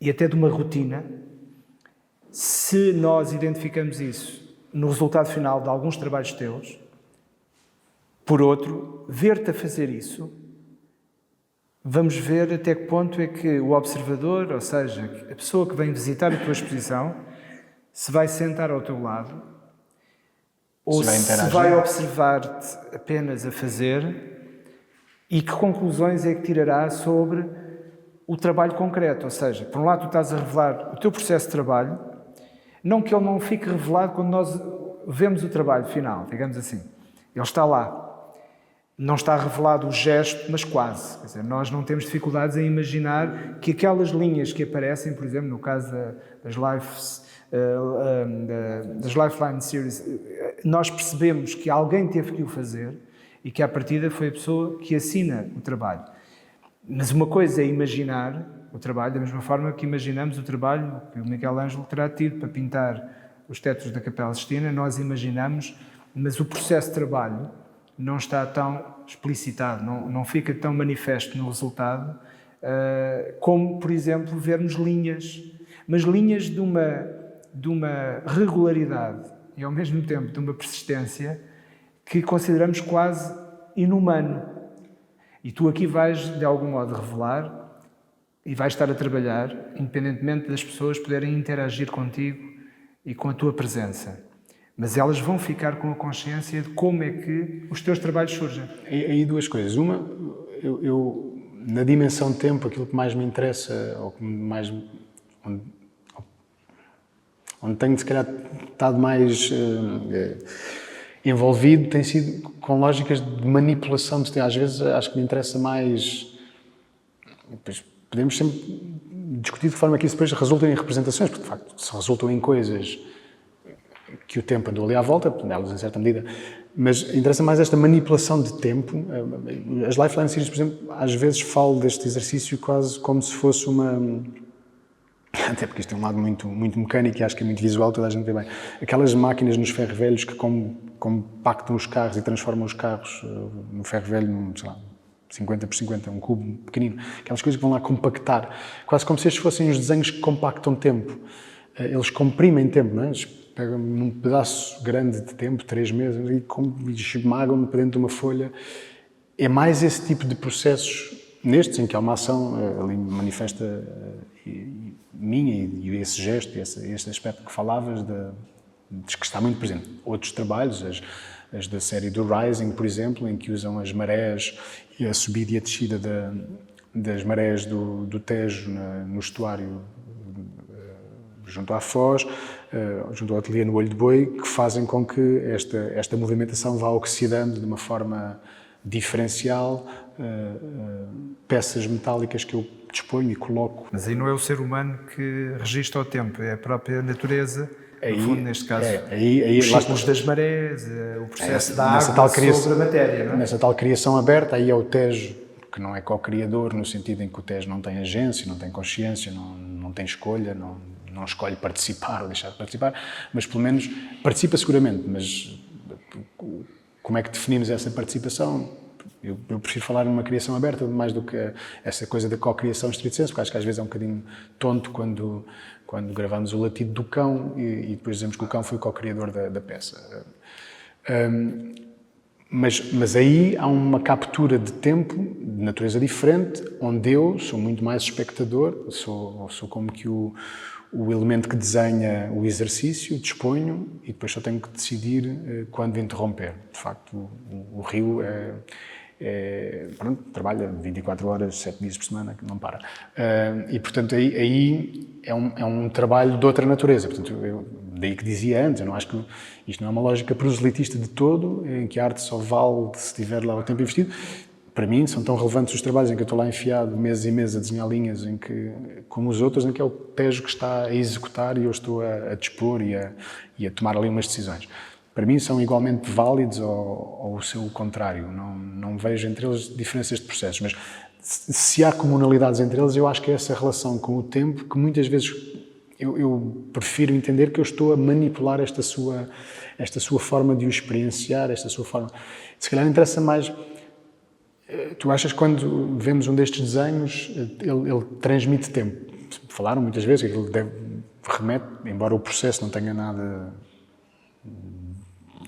e até de uma rotina, se nós identificamos isso no resultado final de alguns trabalhos teus, por outro, ver-te a fazer isso vamos ver até que ponto é que o observador, ou seja, a pessoa que vem visitar a tua exposição, se vai sentar ao teu lado ou se vai observar-te apenas a fazer e que conclusões é que tirará sobre o trabalho concreto. Ou seja, por um lado tu estás a revelar o teu processo de trabalho, não que ele não fique revelado quando nós vemos o trabalho final, digamos assim. Ele está lá. Não está revelado o gesto, mas quase. Quer dizer, nós não temos dificuldades em imaginar que aquelas linhas que aparecem, por exemplo, no caso das Lifeline Series, nós percebemos que alguém teve que o fazer e que, à partida, foi a pessoa que assina o trabalho. Mas uma coisa é imaginar o trabalho, da mesma forma que imaginamos o trabalho que o Michelangelo terá tido para pintar os tetos da Capela Sistina, nós imaginamos, mas o processo de trabalho não está tão explicitado, não fica tão manifesto no resultado como, por exemplo, vermos linhas, mas linhas de uma regularidade e, ao mesmo tempo, de uma persistência que consideramos quase inumano. E tu aqui vais, de algum modo, revelar e vais estar a trabalhar, independentemente das pessoas poderem interagir contigo e com a tua presença. Mas elas vão ficar com a consciência de como é que os teus trabalhos surgem. Aí duas coisas. Uma, eu na dimensão de tempo, aquilo que mais me interessa, ou que mais, onde tenho, se calhar, estado mais envolvido, tem sido com lógicas de manipulação de tempo. Às vezes acho que me interessa mais... Depois, podemos sempre discutir de forma que isso depois resulta em representações, porque, de facto, se resultam em coisas que o tempo andou ali à volta, nelas em certa medida, mas interessa mais esta manipulação de tempo. As Lifeline Series, por exemplo, às vezes falo deste exercício quase como se fosse uma... Até porque isto tem um lado muito mecânico e acho que é muito visual, toda a gente vê bem. Aquelas máquinas nos ferro velhos que compactam os carros e transformam os carros no ferro velho num, sei lá, 50 por 50, um cubo pequenino. Aquelas coisas que vão lá compactar. Quase como se estes fossem os desenhos que compactam tempo. Eles comprimem tempo, não é? Pegam num pedaço grande de tempo, 3 meses, e esmagam-no para dentro de uma folha. É mais esse tipo de processos, nestes, em que há uma ação ali manifesta minha e esse gesto, esse aspecto que falavas, que está muito presente. Outros trabalhos, as da série do Rising, por exemplo, em que usam as marés e a subida e a descida das marés do Tejo no estuário junto à Foz, junto ao ateliê no Olho de Boi, que fazem com que esta movimentação vá oxidando de uma forma diferencial peças metálicas que eu disponho e coloco. Mas aí não é o ser humano que registra o tempo, é a própria natureza, no fundo, neste caso. Os ciclos das marés, o processo da água sobre a matéria, não é? Nessa tal criação aberta, aí é o Tejo, que não é co-criador, no sentido em que o Tejo não tem agência, não tem consciência, não tem escolha, não escolhe participar ou deixar de participar, mas pelo menos participa seguramente. Mas como é que definimos essa participação? Eu prefiro falar numa criação aberta mais do que essa coisa da co-criação estrito sensu, porque acho que às vezes é um bocadinho tonto quando gravamos o latido do cão e depois dizemos que o cão foi o co-criador da peça. Mas aí há uma captura de tempo de natureza diferente, onde eu sou muito mais espectador, sou como que o elemento que desenha o exercício, disponho e depois só tenho que decidir quando interromper. De facto, o Rio pronto, trabalha 24 horas, 7 dias por semana, que não para. E, portanto, aí é um trabalho de outra natureza. Portanto, daí que dizia antes, eu não acho que isto não é uma lógica proselitista de todo, em que a arte só vale se tiver lá o tempo investido. Para mim, são tão relevantes os trabalhos em que eu estou lá enfiado meses e meses a desenhar linhas, como os outros, em que é o Tejo que está a executar e eu estou a dispor e a tomar ali umas decisões. Para mim, são igualmente válidos ou o seu contrário. Não vejo entre eles diferenças de processos, mas se há comunalidades entre eles, eu acho que é essa relação com o tempo que muitas vezes eu prefiro entender que eu estou a manipular esta sua forma de o experienciar, esta sua forma... Se calhar interessa mais... Tu achas que quando vemos um destes desenhos, ele transmite tempo? Falaram muitas vezes que ele remete, embora o processo não tenha nada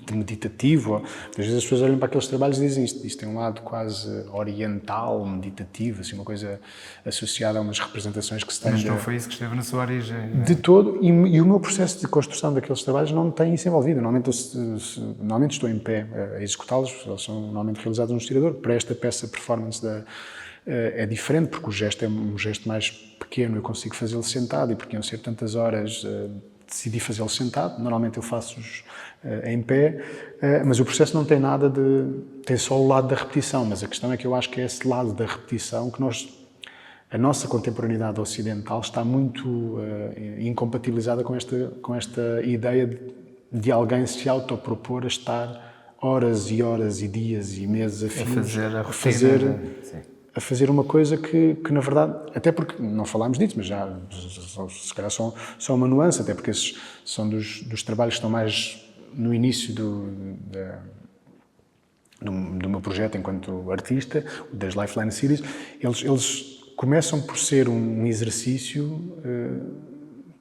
de meditativo. Às vezes as pessoas olham para aqueles trabalhos e dizem isto tem um lado quase oriental, meditativo, assim, uma coisa associada a umas representações que se têm. Mas não foi isso que esteve na sua origem, não é? De todo, e o meu processo de construção daqueles trabalhos não tem isso envolvido. Normalmente estou em pé a executá-los, eles são normalmente realizados no estirador. Para esta peça performance é diferente, porque o gesto é um gesto mais pequeno, eu consigo fazê-lo sentado, e porque iam ser tantas horas, decidi fazê-lo sentado. Normalmente eu faço-os em pé, mas o processo não tem nada tem só o lado da repetição, mas a questão é que eu acho que é esse lado da repetição que a nossa contemporaneidade ocidental está muito incompatibilizada com esta ideia de alguém se autopropor a estar horas e horas e dias e meses a fio a fazer uma coisa que na verdade, até porque não falámos disso, mas já se calhar só uma nuance, até porque esses são dos trabalhos que estão mais no início do meu projeto enquanto artista, das Lifeline Series. Eles começam por ser um exercício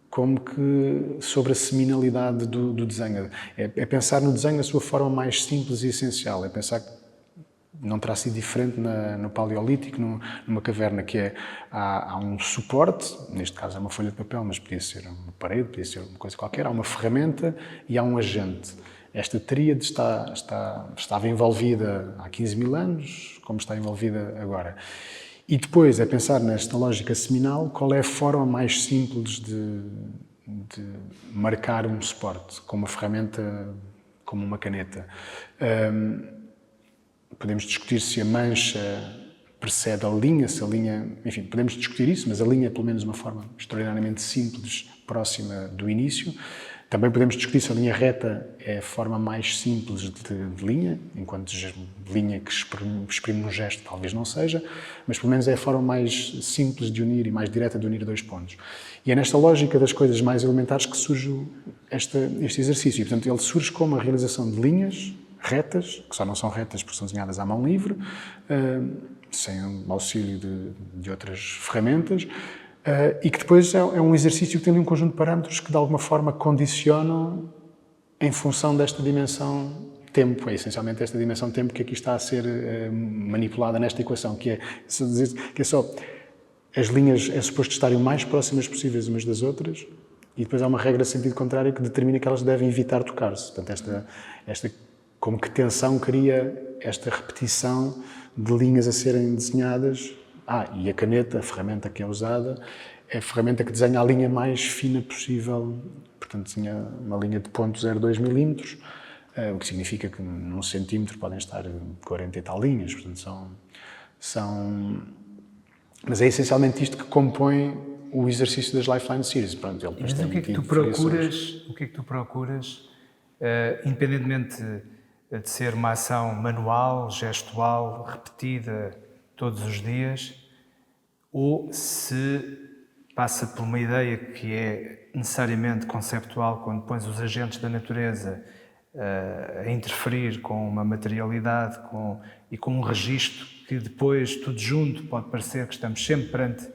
como que sobre a seminalidade do desenho. É pensar no desenho na sua forma mais simples e essencial. É pensar que não terá sido diferente no Paleolítico, numa caverna que há um suporte, neste caso é uma folha de papel, mas podia ser uma parede, podia ser uma coisa qualquer, há uma ferramenta e há um agente. Esta tríade estava envolvida há 15 mil anos, como está envolvida agora. E depois é pensar nesta lógica seminal, qual é a forma mais simples de marcar um suporte, com uma ferramenta como uma caneta. Podemos discutir se a mancha precede a linha, se a linha... Enfim, podemos discutir isso, mas a linha é pelo menos uma forma extraordinariamente simples, próxima do início. Também podemos discutir se a linha reta é a forma mais simples de linha, enquanto linha que exprime um gesto talvez não seja, mas pelo menos é a forma mais simples de unir e mais direta de unir dois pontos. E é nesta lógica das coisas mais elementares que surge este exercício. E, portanto, ele surge como a realização de linhas retas, que só não são retas porque são desenhadas à mão livre, sem o auxílio de outras ferramentas, e que depois é um exercício que tem ali um conjunto de parâmetros que de alguma forma condicionam em função desta dimensão tempo. É essencialmente esta dimensão tempo que aqui está a ser manipulada nesta equação, que é só as linhas é suposto estarem o mais próximas possíveis umas das outras, e depois há uma regra de sentido contrário que determina que elas devem evitar tocar-se. Portanto, esta como que tensão cria esta repetição de linhas a serem desenhadas. E a caneta, a ferramenta que é usada, é a ferramenta que desenha a linha mais fina possível. Portanto, desenha uma linha de 0,02 milímetros, o que significa que num centímetro podem estar 40 e tal linhas. Portanto, Mas é essencialmente isto que compõe o exercício das Lifeline Series. Pronto, ele mas o que é que tu procuras, independentemente de ser uma ação manual, gestual, repetida todos os dias, ou se passa por uma ideia que é necessariamente conceptual, quando pões os agentes da natureza a interferir com uma materialidade e com um registro que depois, tudo junto, pode parecer que estamos sempre perante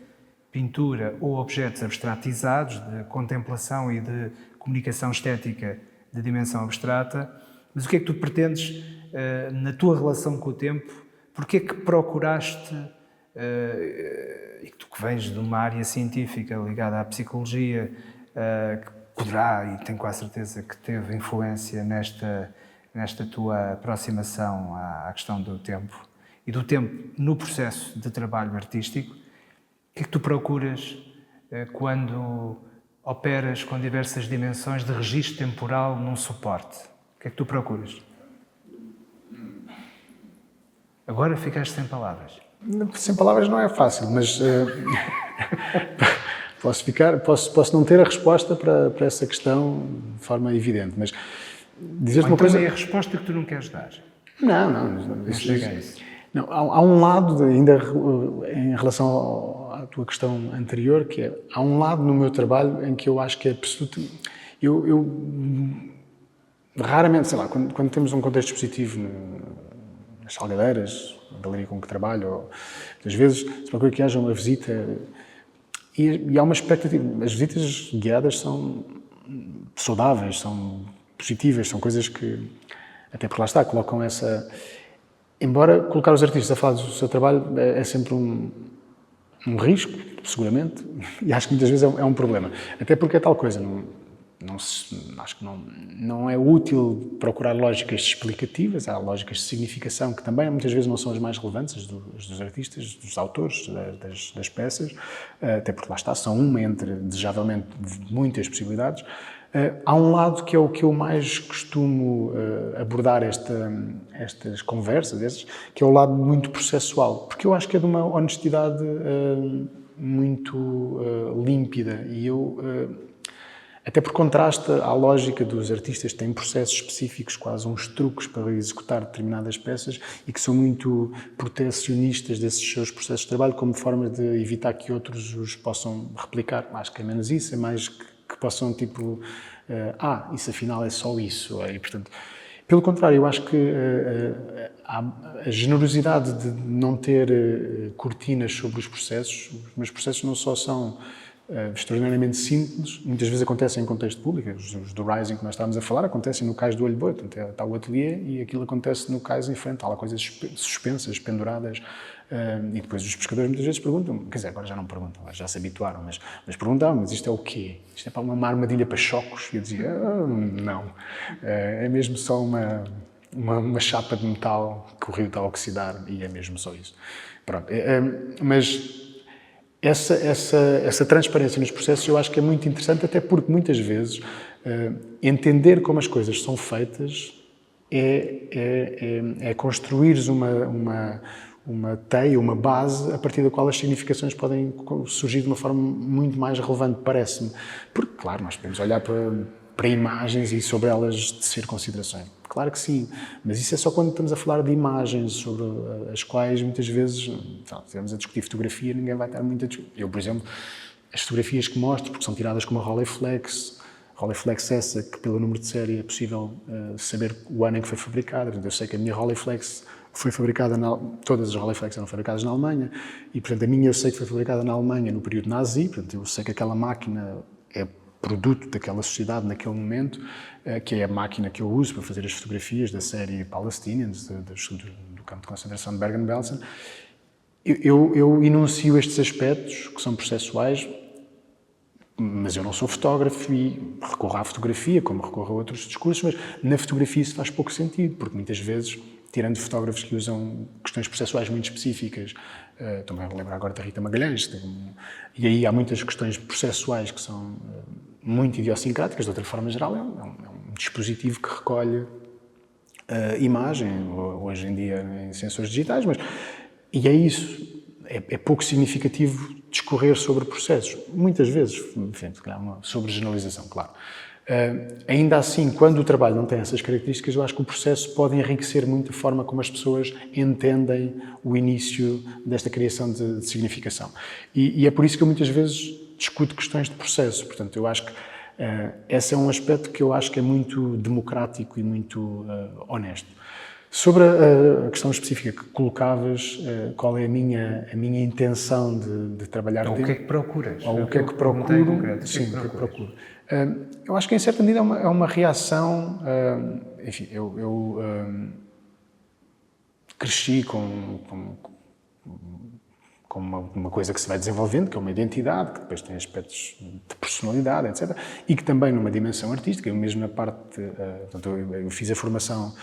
pintura ou objetos abstratizados, de contemplação e de comunicação estética de dimensão abstrata. Mas o que é que tu pretendes na tua relação com o tempo? Porquê é que procuraste, e tu que vens de uma área científica ligada à psicologia, que poderá, e tenho quase certeza que teve influência nesta tua aproximação à questão do tempo, e do tempo no processo de trabalho artístico, o que é que tu procuras quando operas com diversas dimensões de registro temporal num suporte? O que é que tu procuras? Agora ficaste sem palavras. Sem palavras não é fácil, mas posso não ter a resposta para essa questão de forma evidente, mas dizer-te uma coisa... é a resposta que tu não queres dar. Não chega a isso. Não, há um lado, ainda em relação à tua questão anterior, que é, há um lado no meu trabalho em que eu acho que é absoluto... Eu raramente, sei lá, quando temos um contexto expositivo nas Salgadeiras, na galeria com que trabalho, ou, às vezes se procura que haja uma visita e há uma expectativa. As visitas guiadas são saudáveis, são positivas, são coisas que, até porque lá está, colocam essa... Embora colocar os artistas a falar do seu trabalho é sempre um risco, seguramente, e acho que muitas vezes é um problema. Até porque é tal coisa, acho que não é útil procurar lógicas explicativas, há lógicas de significação que também muitas vezes não são as mais relevantes, as dos artistas, dos autores, das peças, até porque lá está, são uma entre, desejavelmente, muitas possibilidades. Há um lado que é o que eu mais costumo abordar estas conversas, que é o lado muito processual, porque eu acho que é de uma honestidade muito límpida e até por contraste à lógica dos artistas que têm processos específicos, quase uns truques para executar determinadas peças e que são muito protecionistas desses seus processos de trabalho como forma de evitar que outros os possam replicar. Acho que é menos isso, é mais que possam, tipo, isso afinal é só isso. E, portanto, pelo contrário, eu acho que a generosidade de não ter cortinas sobre os processos, os meus processos não só são extraordinariamente simples, muitas vezes acontecem em contexto público, os do Rising que nós estávamos a falar acontecem no cais do Olho Boi, portanto está o ateliê e aquilo acontece no cais em frente, há lá coisas suspensas, penduradas, e depois os pescadores muitas vezes perguntam, quer dizer, agora já não perguntam, já se habituaram, mas perguntavam, mas isto é o quê? Isto é para uma armadilha para chocos? E eu dizia, não, é mesmo só uma chapa de metal que o rio está a oxidar e é mesmo só isso. Pronto, mas essa transparência nos processos eu acho que é muito interessante, até porque muitas vezes entender como as coisas são feitas é construir uma teia, uma base a partir da qual as significações podem surgir de uma forma muito mais relevante, parece-me. Porque, claro, nós podemos olhar para imagens e sobre elas tecer considerações. Claro que sim, mas isso é só quando estamos a falar de imagens sobre as quais muitas vezes, se estivermos a discutir fotografia, ninguém vai estar muito a discutir. Eu, por exemplo, as fotografias que mostro, porque são tiradas com uma Rolleiflex essa que pelo número de série é possível saber o ano em que foi fabricada. Portanto, eu sei que a minha Rolleiflex foi fabricada, todas as Rolleiflex eram fabricadas na Alemanha, e portanto a minha eu sei que foi fabricada na Alemanha no período nazi, portanto eu sei que aquela máquina é produto daquela sociedade naquele momento, que é a máquina que eu uso para fazer as fotografias da série Palestinians, do campo de concentração de Bergen-Belsen. Eu enuncio estes aspectos que são processuais, mas eu não sou fotógrafo e recorro à fotografia, como recorro a outros discursos, mas na fotografia isso faz pouco sentido, porque muitas vezes, tirando fotógrafos que usam questões processuais muito específicas, também vou lembrar agora da Rita Magalhães, e aí há muitas questões processuais que são muito idiosincráticas, de outra forma geral, é um dispositivo que recolhe imagem, hoje em dia em sensores digitais, e é isso, é pouco significativo discorrer sobre processos, muitas vezes, enfim, uma sobregeneralização, claro. Ainda assim, quando o trabalho não tem essas características, eu acho que o processo pode enriquecer muito a forma como as pessoas entendem o início desta criação de significação. E é por isso que eu muitas vezes discuto questões de processo. Portanto, eu acho que esse é um aspecto que eu acho que é muito democrático e muito honesto. Sobre a questão específica que colocavas, qual é a minha intenção de trabalhar... Ou o que é que procuras? Ou o que é que procuro? Sim, o que é que procuro. Eu acho que, em certa medida, é uma reação... enfim, eu cresci com uma coisa que se vai desenvolvendo, que é uma identidade, que depois tem aspectos de personalidade, etc. E que também numa dimensão artística, eu mesmo na parte... portanto, eu fiz a formação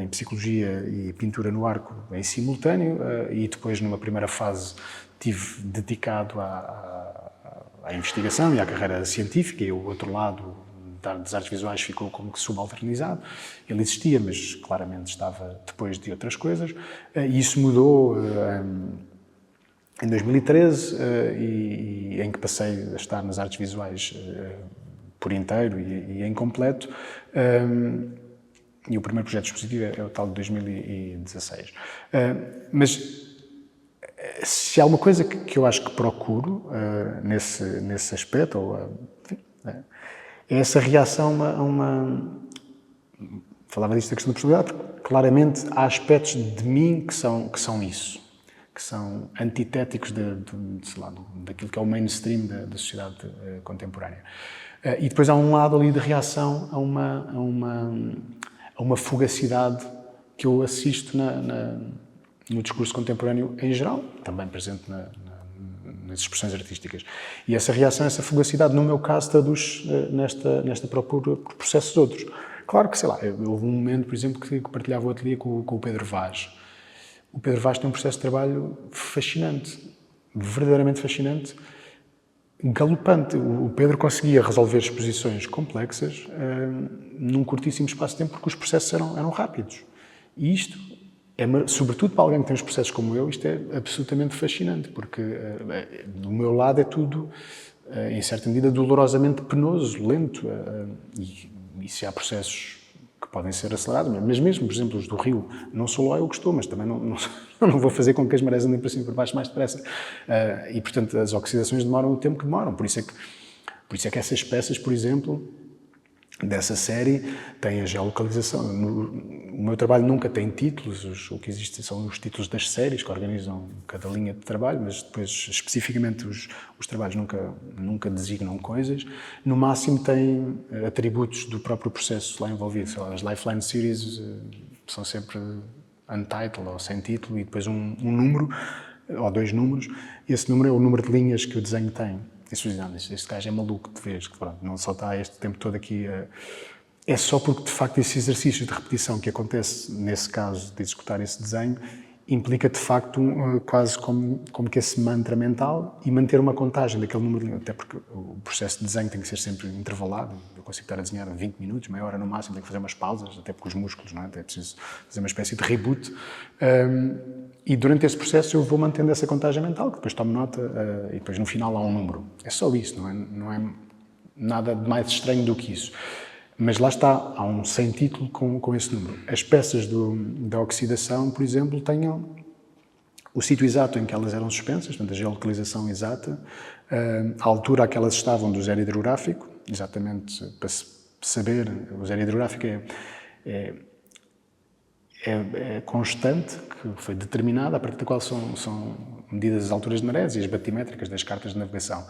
em Psicologia e Pintura no Arco em simultâneo e depois numa primeira fase tive dedicado à investigação e à carreira científica e o outro lado das artes visuais ficou como que subalternizado. Ele existia, mas claramente estava depois de outras coisas e isso mudou em 2013 e em que passei a estar nas artes visuais por inteiro e em completo. E o primeiro projeto expositivo é o tal de 2016. Mas se há uma coisa que eu acho que procuro nesse aspecto, é essa reação a uma... Falava disto da questão da personalidade, porque claramente há aspectos de mim que são isso, que são antitéticos sei lá, daquilo que é o mainstream da sociedade contemporânea. E depois há um lado ali de reação a uma fugacidade que eu assisto no discurso contemporâneo em geral, também presente nas expressões artísticas. E essa reação, essa fugacidade, no meu caso, traduz nesta procura por processos de outros. Claro que, sei lá, houve um momento, por exemplo, que partilhava o ateliê com o Pedro Vaz. O Pedro Vaz tem um processo de trabalho fascinante, verdadeiramente fascinante, galopante. O Pedro conseguia resolver exposições complexas num curtíssimo espaço de tempo porque os processos eram rápidos. E isto, sobretudo para alguém que tem os processos como eu, isto é absolutamente fascinante, porque do meu lado é tudo, em certa medida, dolorosamente penoso, lento. E se há processos que podem ser acelerados, mas mesmo, por exemplo, os do Rio, não sou lá eu que estou, mas também não vou fazer com que as marés andem para cima e para baixo mais depressa. E, portanto, as oxidações demoram o tempo que demoram. Por isso é que essas peças, por exemplo, dessa série, têm a geolocalização. O meu trabalho nunca tem títulos, o que existe são os títulos das séries que organizam cada linha de trabalho, mas depois, especificamente, os trabalhos nunca designam coisas. No máximo, têm atributos do próprio processo lá envolvido. Sei lá, as Lifeline Series são sempre untitled ou sem título, e depois um número, ou 2 números. Esse número é o número de linhas que o desenho tem. Este gajo é maluco de vez, que pronto, não só está este tempo todo aqui. É só porque, de facto, esse exercício de repetição que acontece, nesse caso, de executar esse desenho, implica, de facto, quase como que esse mantra mental e manter uma contagem daquele número de linhas. Até porque o processo de desenho tem que ser sempre intervalado. Eu consigo estar a desenhar 20 minutos, meia hora no máximo, tenho que fazer umas pausas, até porque os músculos, não é? Até preciso fazer uma espécie de reboot. E durante esse processo eu vou mantendo essa contagem mental, que depois tomo nota e depois no final há um número. É só isso, não é nada de mais estranho do que isso. Mas lá está, há um sem título com esse número. As peças da oxidação, por exemplo, têm o sítio exato em que elas eram suspensas, portanto, a geolocalização exata, a altura a que elas estavam do zero hidrográfico, exatamente para saber, o zero hidrográfico é constante, que foi determinada, a partir da qual são medidas as alturas de marés e as batimétricas das cartas de navegação.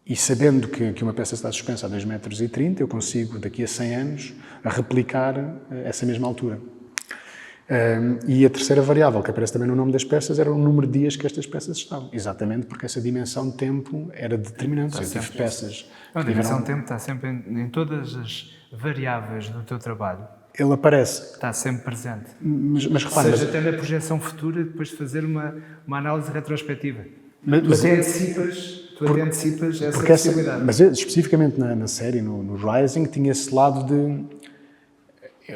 E sabendo que uma peça está suspensa a 2,30 metros, eu consigo, daqui a 100 anos, replicar essa mesma altura. E a terceira variável, que aparece também no nome das peças, era o número de dias que estas peças estavam. Exatamente porque essa dimensão de tempo era determinante. Eu tive peças... A dimensão de tempo está sempre em todas as variáveis do teu trabalho. Ele aparece. Está sempre presente. Mas repara... Ou seja, até na projeção futura, depois de fazer uma análise retrospectiva. Tu até antecipas essa possibilidade. Mas especificamente na série, no Rising, tinha esse lado de...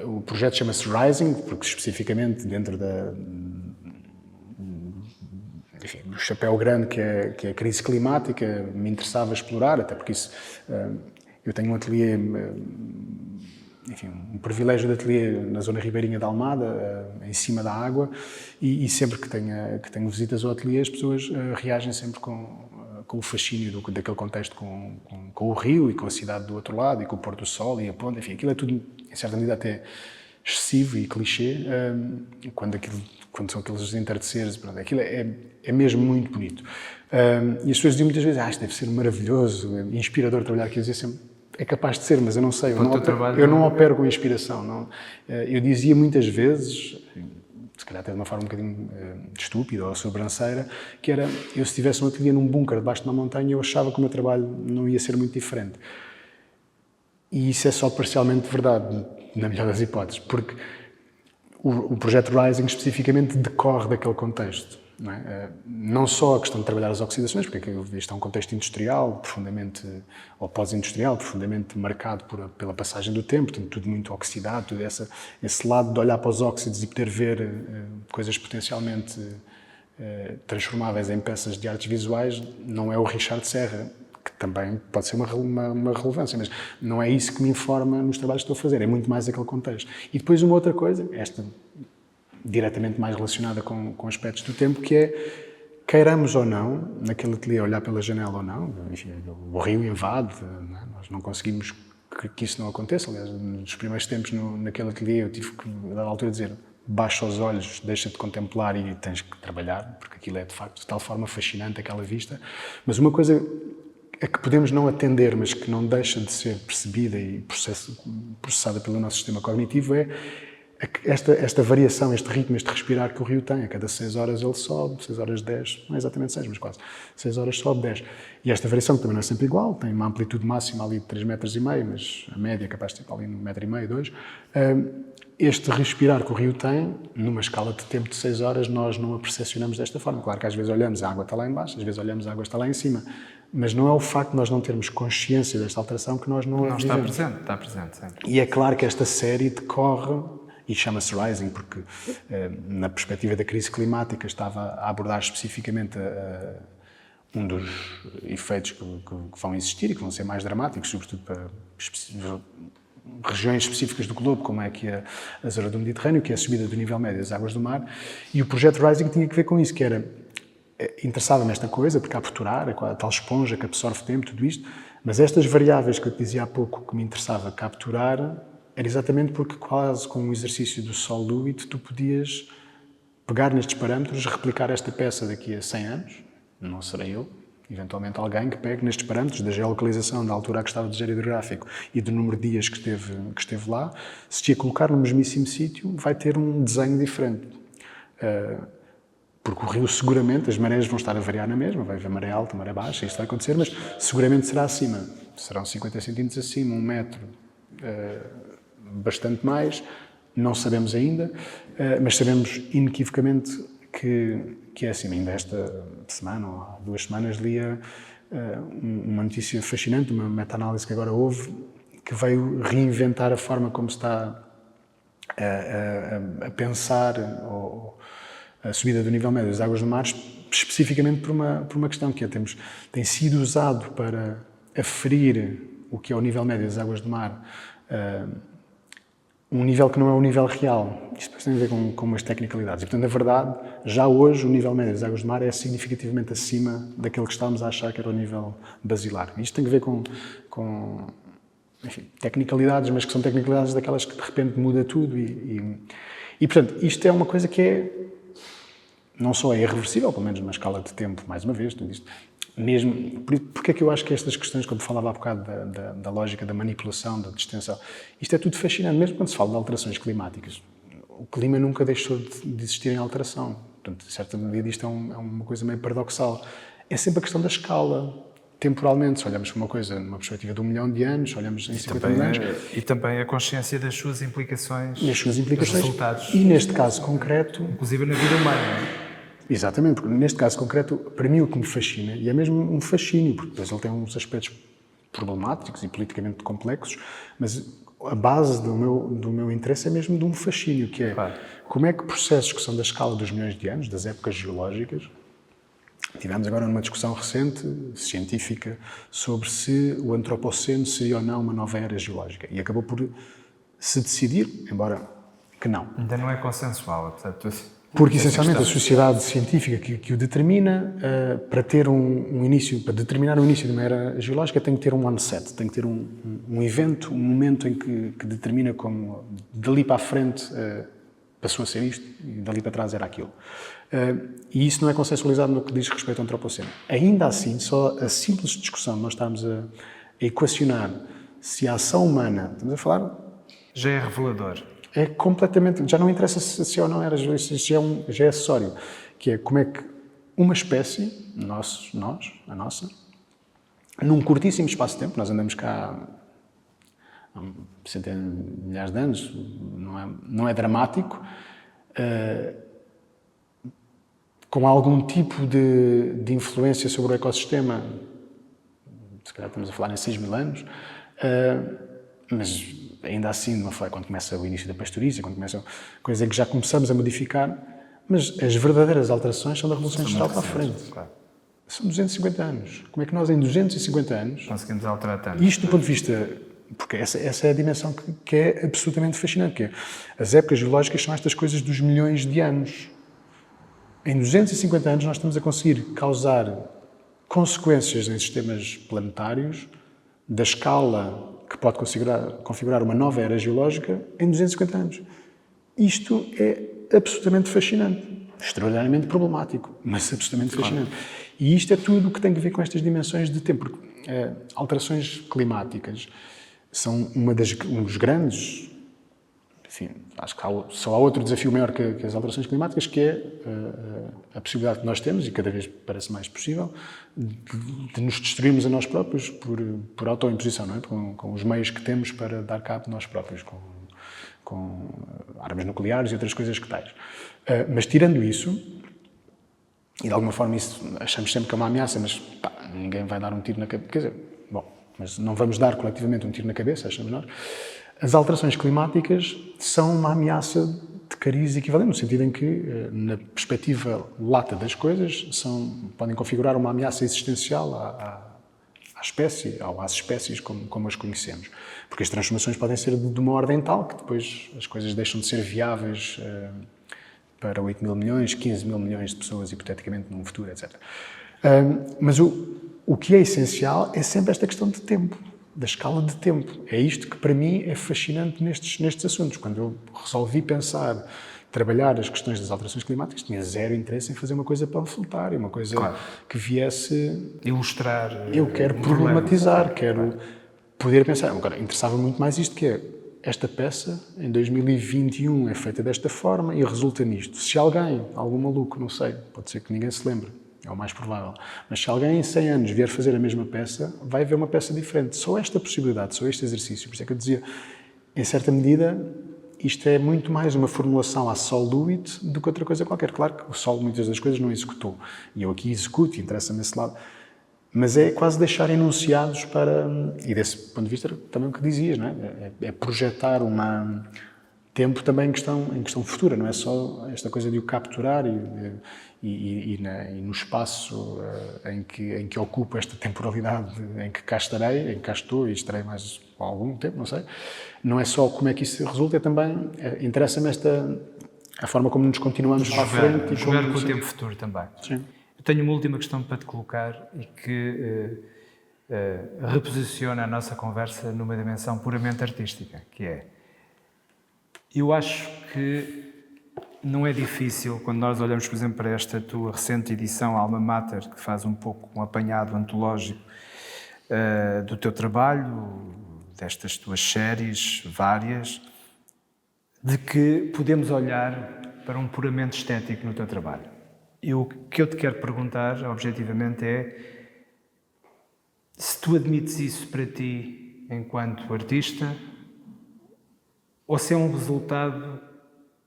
O projeto chama-se Rising, porque especificamente dentro do chapéu grande que é a crise climática, me interessava explorar, até porque isso, eu tenho um ateliê, um privilégio de ateliê na zona ribeirinha da Almada, em cima da água, e sempre que tenho visitas ao ateliê, as pessoas reagem sempre com o fascínio daquele contexto com o rio e com a cidade do outro lado, e com o pôr do sol e a ponte, enfim, aquilo é tudo, em certa medida, até excessivo e clichê, quando são aqueles entardeceres, pronto, aquilo é mesmo muito bonito. E as pessoas diziam muitas vezes, isto deve ser maravilhoso, inspirador trabalhar aqui. Eu dizia sempre, é capaz de ser, mas eu não sei, eu não opero com inspiração. Não. Eu dizia muitas vezes, se calhar até de uma forma um bocadinho estúpida ou sobranceira, que era, eu se tivesse um ateliê num bunker debaixo de uma montanha, eu achava que o meu trabalho não ia ser muito diferente. E isso é só parcialmente verdade, na melhor das hipóteses, porque o projeto Rising especificamente decorre daquele contexto. Não é? Não só a questão de trabalhar as oxidações, porque este é um contexto industrial, profundamente, ou pós-industrial, profundamente marcado pela passagem do tempo, tudo muito oxidado, todo esse lado de olhar para os óxidos e poder ver coisas potencialmente transformáveis em peças de artes visuais, não é o Richard Serra, que também pode ser uma relevância, mas não é isso que me informa nos trabalhos que estou a fazer, é muito mais aquele contexto. E depois uma outra coisa, esta diretamente mais relacionada com aspectos do tempo, que é, queiramos ou não, naquele ateliê, olhar pela janela ou não, enfim, o rio invade, não é? Nós não conseguimos que isso não aconteça. Aliás, nos primeiros tempos naquele ateliê eu tive que, a dada altura, dizer, baixa os olhos, deixa de contemplar e tens que trabalhar, porque aquilo é, de facto, de tal forma fascinante, aquela vista. Mas uma coisa a que podemos não atender, mas que não deixa de ser percebida e processada pelo nosso sistema cognitivo, é esta variação, este ritmo, este respirar que o rio tem. A cada 6 horas ele sobe, 6 horas 10, não é exatamente 6, mas quase. 6 horas sobe 10. E esta variação que também não é sempre igual, tem uma amplitude máxima ali de 3,5 metros, mas a média é capaz de ter ali 1,5 metro, 2. Este respirar que o rio tem, numa escala de tempo de 6 horas, nós não a percepcionamos desta forma. Claro que às vezes olhamos, a água está lá em baixo, às vezes olhamos, a água está lá em cima. Mas não é o facto de nós não termos consciência desta alteração que nós não a vivemos. Está presente sempre. E é claro que esta série decorre, e chama-se Rising, porque na perspectiva da crise climática estava a abordar especificamente um dos efeitos que vão existir e que vão ser mais dramáticos, sobretudo para regiões específicas do globo, como é que a zona do Mediterrâneo, que é a subida do nível médio das águas do mar. E o projeto Rising tinha que ver com isso, que era interessava nesta coisa, porque capturar, a tal esponja que absorve tempo, tudo isto, mas estas variáveis que eu te dizia há pouco que me interessava capturar, era exatamente porque quase com o exercício do Sol Lúido tu podias pegar nestes parâmetros, replicar esta peça daqui a 100 anos, não serei eu, eventualmente alguém que pegue nestes parâmetros da geolocalização, da altura a que estava do zero hidrográfico e do número de dias que esteve lá, se te a colocar no mesmíssimo sítio, vai ter um desenho diferente. Porque o rio seguramente, as marés vão estar a variar na mesma, vai haver maré alta, maré baixa, isso vai acontecer, mas seguramente será acima. Serão 50 centímetros acima, 1 metro, bastante mais, não sabemos ainda, mas sabemos inequivocamente que é acima. Ainda esta semana, ou há 2 semanas, lia uma notícia fascinante, uma meta-análise que agora houve, que veio reinventar a forma como se está a pensar a subida do nível médio das águas do mar, especificamente por uma questão que tem sido usado para aferir o que é o nível médio das águas do mar, um nível que não é o nível real. Isto tem a ver com umas tecnicalidades. E, portanto, na verdade, já hoje o nível médio das águas do mar é significativamente acima daquele que estávamos a achar que era o nível basilar. Isto tem a ver com enfim, tecnicalidades, mas que são tecnicalidades daquelas que de repente muda tudo. E portanto, isto é uma coisa que não só é irreversível, pelo menos numa escala de tempo, mais uma vez, tudo isto, mesmo, porque é que eu acho que estas questões, quando falava há bocado da lógica da manipulação, da distensão, isto é tudo fascinante, mesmo quando se fala de alterações climáticas. O clima nunca deixou de existir em alteração. Portanto, em certa medida, isto é uma coisa meio paradoxal. É sempre a questão da escala, temporalmente. Se olhamos para uma coisa numa perspectiva de 1 milhão de anos, olhamos em 50 mil anos. E também a consciência das suas implicações, dos resultados. E neste caso concreto... Inclusive na vida humana. Exatamente, porque neste caso concreto, para mim o que me fascina, e é mesmo um fascínio, porque depois ele tem uns aspectos problemáticos e politicamente complexos, mas a base do meu interesse é mesmo de um fascínio, que é como é que processos que são da escala dos milhões de anos, das épocas geológicas, tivemos agora numa discussão recente, científica, sobre se o antropoceno seria ou não uma nova era geológica, e acabou por se decidir, embora que não. Ainda não é consensual, apesar de tudo. Porque, essencialmente, a sociedade científica que o determina, para determinar o início de uma era geológica, tem que ter um onset, tem que ter um evento, um momento em que determina como, dali para a frente, passou a ser isto, e dali para trás era aquilo. E isso não é consensualizado no que diz respeito ao antropoceno. Ainda assim, só a simples discussão de nós estarmos a equacionar se a ação humana, estamos a falar... Já é revelador. É completamente... Já não interessa se ou não era, já é acessório. Que é como é que uma espécie, a nossa, num curtíssimo espaço de tempo, nós andamos cá há centenas de milhares de anos, não é dramático, com algum tipo de influência sobre o ecossistema, se calhar estamos a falar em 6 mil anos, mas ainda assim, não foi quando começa o início da pastorícia, quando começa coisa que já começamos a modificar, mas as verdadeiras alterações são da Revolução Industrial para a frente. Claro. São 250 anos. Como é que nós, em 250 anos... conseguimos alterar tanto? Isto, do ponto de vista... Porque essa é a dimensão que é absolutamente fascinante, que é as épocas geológicas são estas coisas dos milhões de anos. Em 250 anos nós estamos a conseguir causar consequências em sistemas planetários da escala que pode configurar uma nova era geológica em 250 anos. Isto é absolutamente fascinante. extraordinariamente problemático, mas absolutamente fascinante. E isto é tudo o que tem a ver com estas dimensões de tempo, porque alterações climáticas são um dos grandes, enfim, acho que só há outro desafio maior que as alterações climáticas, que é a possibilidade que nós temos, e cada vez parece mais possível, de nos destruirmos a nós próprios por autoimposição, não é? Com os meios que temos para dar cabo de nós próprios, com armas nucleares e outras coisas que tais. Mas tirando isso, e de alguma forma isso achamos sempre que é uma ameaça, mas pá, ninguém vai dar um tiro na cabeça, quer dizer, bom, mas não vamos dar coletivamente um tiro na cabeça, achamos nós. As alterações climáticas são uma ameaça de cariz equivalente, no sentido em que, na perspectiva lata das coisas, podem configurar uma ameaça existencial à espécie, ou às espécies como as conhecemos. Porque as transformações podem ser de uma ordem tal que depois as coisas deixam de ser viáveis para 8 mil milhões, 15 mil milhões de pessoas, hipoteticamente, num futuro, etc. Mas o que é essencial é sempre esta questão de tempo, da escala de tempo. É isto que, para mim, é fascinante nestes assuntos. Quando eu resolvi trabalhar as questões das alterações climáticas, tinha zero interesse em fazer uma coisa panfletária, uma coisa que viesse... Ilustrar. Eu quero problematizar, quero poder pensar. Agora, interessava muito mais isto, que é esta peça, em 2021, é feita desta forma e resulta nisto. Se algum maluco, não sei, pode ser que ninguém se lembre, é o mais provável, mas se alguém em 100 anos vier fazer a mesma peça, vai ver uma peça diferente. Só esta possibilidade, só este exercício. Por isso é que eu dizia, em certa medida, isto é muito mais uma formulação à Sol do It do que outra coisa qualquer. Claro que o Sol muitas das coisas não executou, e eu aqui executo, e interessa-me esse lado, mas é quase deixar enunciados para... E desse ponto de vista, também o que dizias, não é? É projetar tempo também em questão futura, não é só esta coisa de o capturar e no espaço em que ocupo esta temporalidade em que cá estarei, em que cá estou e estarei mais algum tempo, não sei. Não é só como é que isso resulta, é também... Interessa-me a forma como nos continuamos para a frente. Jogar com o tempo futuro também. Sim. Eu tenho uma última questão para te colocar e que reposiciona a nossa conversa numa dimensão puramente artística, que é... Eu acho que não é difícil, quando nós olhamos, por exemplo, para esta tua recente edição Alma Mater, que faz um pouco um apanhado antológico do teu trabalho, destas tuas séries várias, de que podemos olhar para um puramente estético no teu trabalho. E o que eu te quero perguntar, objetivamente, é se tu admites isso para ti enquanto artista, ou se é um resultado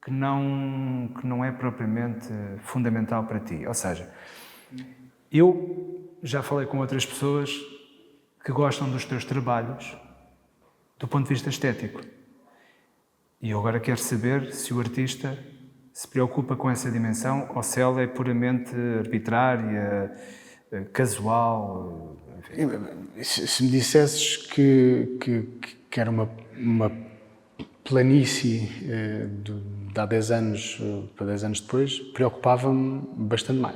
que não é propriamente fundamental para ti. Ou seja, eu já falei com outras pessoas que gostam dos teus trabalhos do ponto de vista estético. E eu agora quero saber se o artista se preocupa com essa dimensão ou se ela é puramente arbitrária, casual. Enfim. Se me dissesses que era uma planície de há 10 anos para 10 anos depois, preocupava-me bastante mais.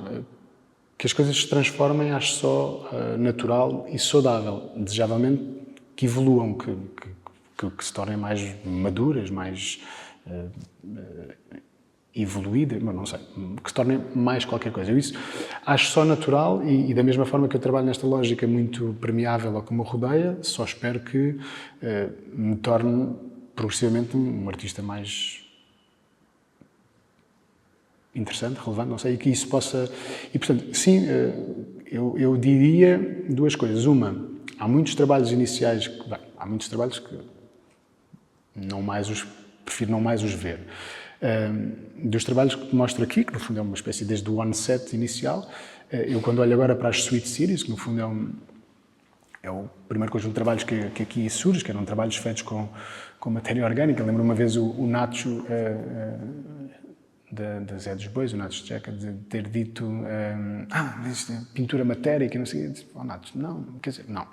Que as coisas se transformem, acho só natural e saudável. Desejavelmente que evoluam, que se tornem mais maduras, mais evoluídas, mas não sei, que se tornem mais qualquer coisa. Eu isso acho só natural e da mesma forma que eu trabalho nesta lógica muito permeável ao que me rodeia, só espero que me torne progressivamente um artista mais interessante, relevante, não sei, e que isso possa... E, portanto, sim, eu diria duas coisas. Uma, há muitos trabalhos iniciais, há muitos trabalhos que prefiro não mais os ver. Dos trabalhos que te mostro aqui, que no fundo é uma espécie desde o on-set inicial, eu quando olho agora para as Sweet Series, que no fundo é o primeiro conjunto de trabalhos que aqui surge, que eram trabalhos feitos com matéria orgânica. Lembro uma vez o Nacho, da Zé dos Bois, o Nacho Jeca, de ter dito pintura matérica e não sei o quê. Oh, Nacho, não, quer dizer, não.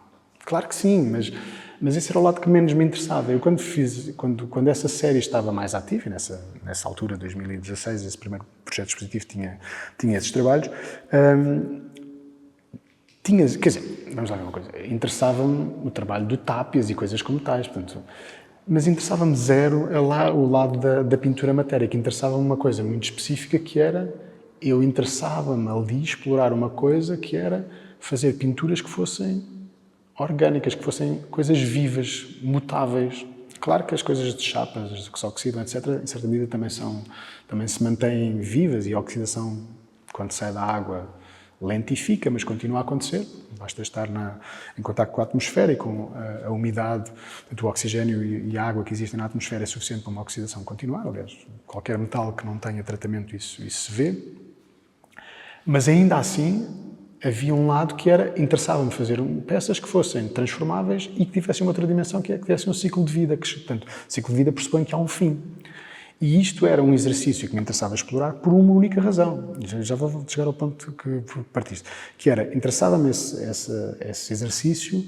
Claro que sim, mas esse era o lado que menos me interessava. Eu quando essa série estava mais ativa, nessa altura, 2016, esse primeiro projeto expositivo tinha esses trabalhos, quer dizer, vamos lá ver uma coisa, interessava-me o trabalho do Tápias e coisas como tais, portanto, mas interessava-me zero o lado da pintura matérica, interessava-me uma coisa muito específica que era eu interessava-me ali explorar uma coisa que era fazer pinturas que fossem orgânicas, que fossem coisas vivas, mutáveis. Claro que as coisas de chapas, que se oxidam, etc., em certa medida também se mantêm vivas, e a oxidação, quando sai da água, lentifica, mas continua a acontecer. Basta estar em contacto com a atmosfera e com a umidade, o oxigênio e a água que existem na atmosfera é suficiente para uma oxidação continuar. Aliás, qualquer metal que não tenha tratamento, isso se vê. Mas ainda assim, havia um lado que era, interessava-me fazer peças que fossem transformáveis e que tivessem uma outra dimensão, que tivessem um ciclo de vida. Portanto, o ciclo de vida pressupõe que há um fim. E isto era um exercício que me interessava explorar por uma única razão. Já vou chegar ao ponto que partiste. Que era, interessava-me esse exercício